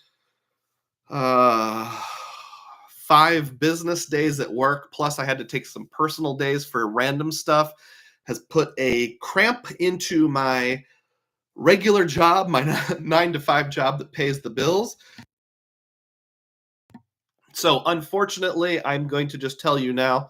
[SPEAKER 1] 5 business days at work, plus I had to take some personal days for random stuff, has put a cramp into my regular job, my 9-to-5 job that pays the bills. So unfortunately, I'm going to just tell you now,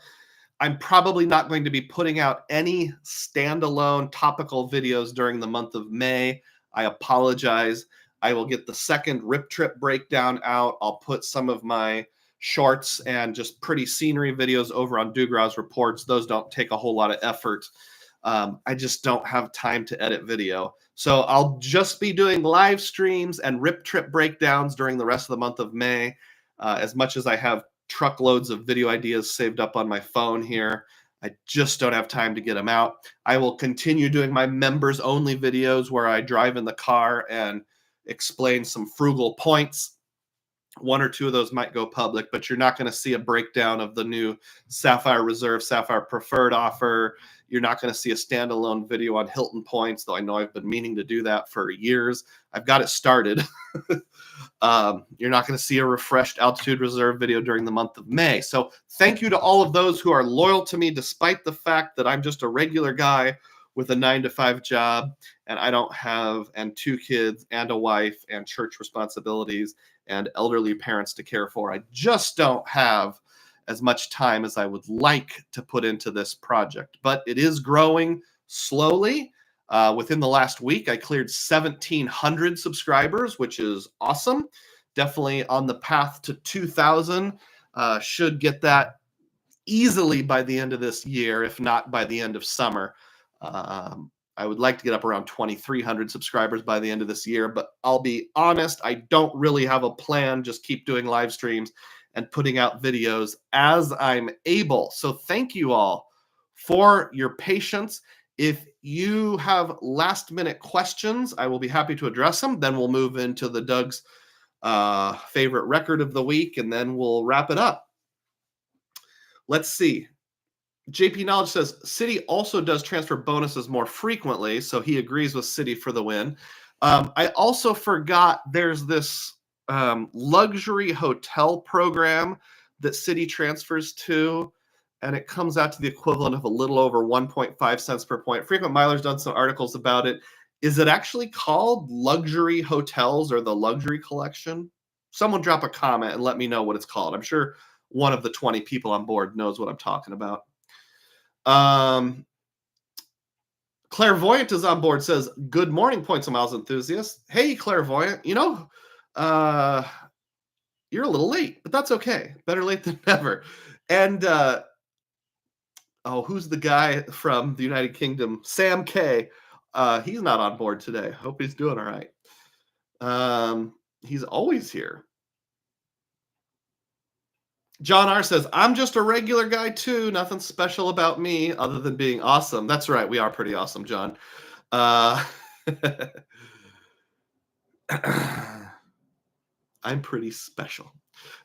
[SPEAKER 1] I'm probably not going to be putting out any standalone topical videos during the month of May. I apologize. I will get the second RIP trip breakdown out. I'll put some of my shorts and just pretty scenery videos over on DUGROZ Reports. Those don't take a whole lot of effort. I just don't have time to edit video. So I'll just be doing live streams and RIP trip breakdowns during the rest of the month of May. As much as I have truckloads of video ideas saved up on my phone here, I just don't have time to get them out. I will continue doing my members only videos where I drive in the car and explain some frugal points. 1 or 2 of those might go public, but you're not going to see a breakdown of the new Sapphire Reserve, Sapphire Preferred offer. You're not going to see a standalone video on Hilton points, though I know I've been meaning to do that for years. I've got it started. You're not going to see a refreshed Altitude Reserve video during the month of May. So thank you to all of those who are loyal to me, despite the fact that I'm just a regular guy with a 9-to-5 job, and I don't have, and 2 kids and a wife and church responsibilities and elderly parents to care for. I just don't have as much time as I would like to put into this project, but it is growing slowly. Within the last week, I cleared 1,700 subscribers, which is awesome. Definitely on the path to 2,000. Should get that easily by the end of this year, if not by the end of summer. I would like to get up around 2,300 subscribers by the end of this year, but I'll be honest, I don't really have a plan. Just keep doing live streams and putting out videos as I'm able. So thank you all for your patience. If you have last minute questions, I will be happy to address them. Then we'll move into the Doug's favorite record of the week, and then we'll wrap it up. Let's see. JP Knowledge says, Citi also does transfer bonuses more frequently, so he agrees with Citi for the win. I also forgot there's this luxury hotel program that Citi transfers to, and it comes out to the equivalent of a little over 1.5 cents per point. Frequent Miler's done some articles about it. Is it actually called luxury hotels or the luxury collection? Someone drop a comment and let me know what it's called. I'm sure one of the 20 people on board knows what I'm talking about. Clairvoyant is on board, says, good morning, Points of Miles enthusiast. Hey, Clairvoyant, you're a little late, but that's okay. Better late than never. And, who's the guy from the United Kingdom? Sam K. He's not on board today. Hope he's doing all right. He's always here. John R. says, I'm just a regular guy too. Nothing special about me other than being awesome. That's right. We are pretty awesome, John. I'm pretty special.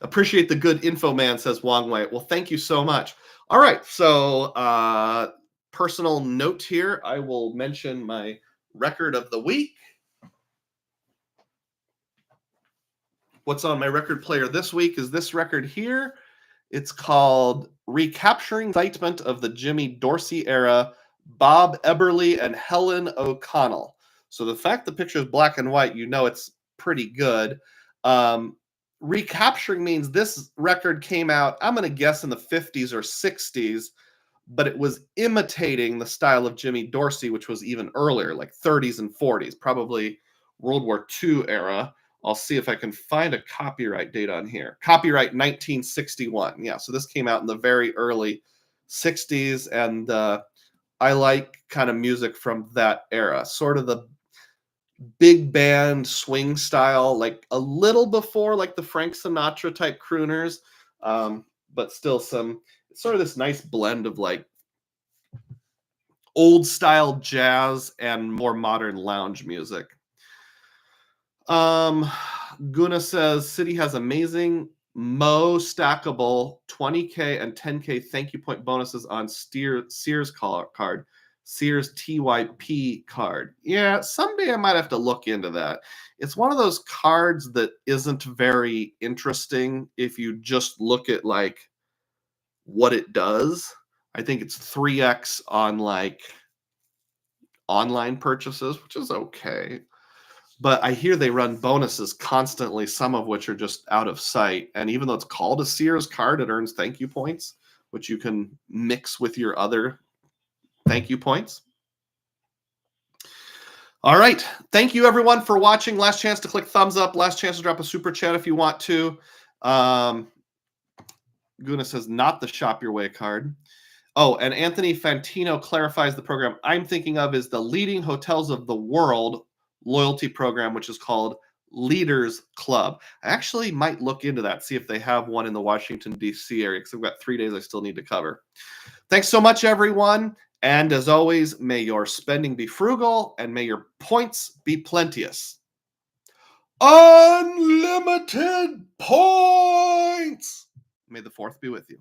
[SPEAKER 1] Appreciate the good info, man, says Wong Wei. Well, thank you so much. All right. So personal note here. I will mention my record of the week. What's on my record player this week is this record here. It's called Recapturing Excitement of the Jimmy Dorsey Era, Bob Eberly and Helen O'Connell. So the fact the picture is black and white, it's pretty good. Recapturing means this record came out, I'm going to guess, in the 50s or 60s, but it was imitating the style of Jimmy Dorsey, which was even earlier, like 30s and 40s, probably World War II era. I'll see if I can find a copyright date on here. Copyright 1961. Yeah, so this came out in the very early 60s, and I like kind of music from that era, sort of the big band swing style, like a little before like the Frank Sinatra type crooners, but still sort of this nice blend of like old style jazz and more modern lounge music. Guna says Citi has amazing stackable 20K and 10K thank you point bonuses on Sears card, Sears TYP card. Yeah, someday I might have to look into that. It's one of those cards that isn't very interesting if you just look at like what it does. I think it's 3x on like online purchases, which is okay. But I hear they run bonuses constantly, some of which are just out of sight. And even though it's called a Sears card, it earns thank you points, which you can mix with your other thank you points. All right. Thank you, everyone, for watching. Last chance to click thumbs up. Last chance to drop a super chat if you want to. Guna says, not the Shop Your Way card. Oh, and Anthony Fantino clarifies the program I'm thinking of is the Leading Hotels of the World loyalty program, which is called Leaders Club. I actually might look into that, see if they have one in the Washington, D.C. area, because I've got 3 days I still need to cover. Thanks so much, everyone. And as always, may your spending be frugal and may your points be plenteous. Unlimited points! May the 4th be with you.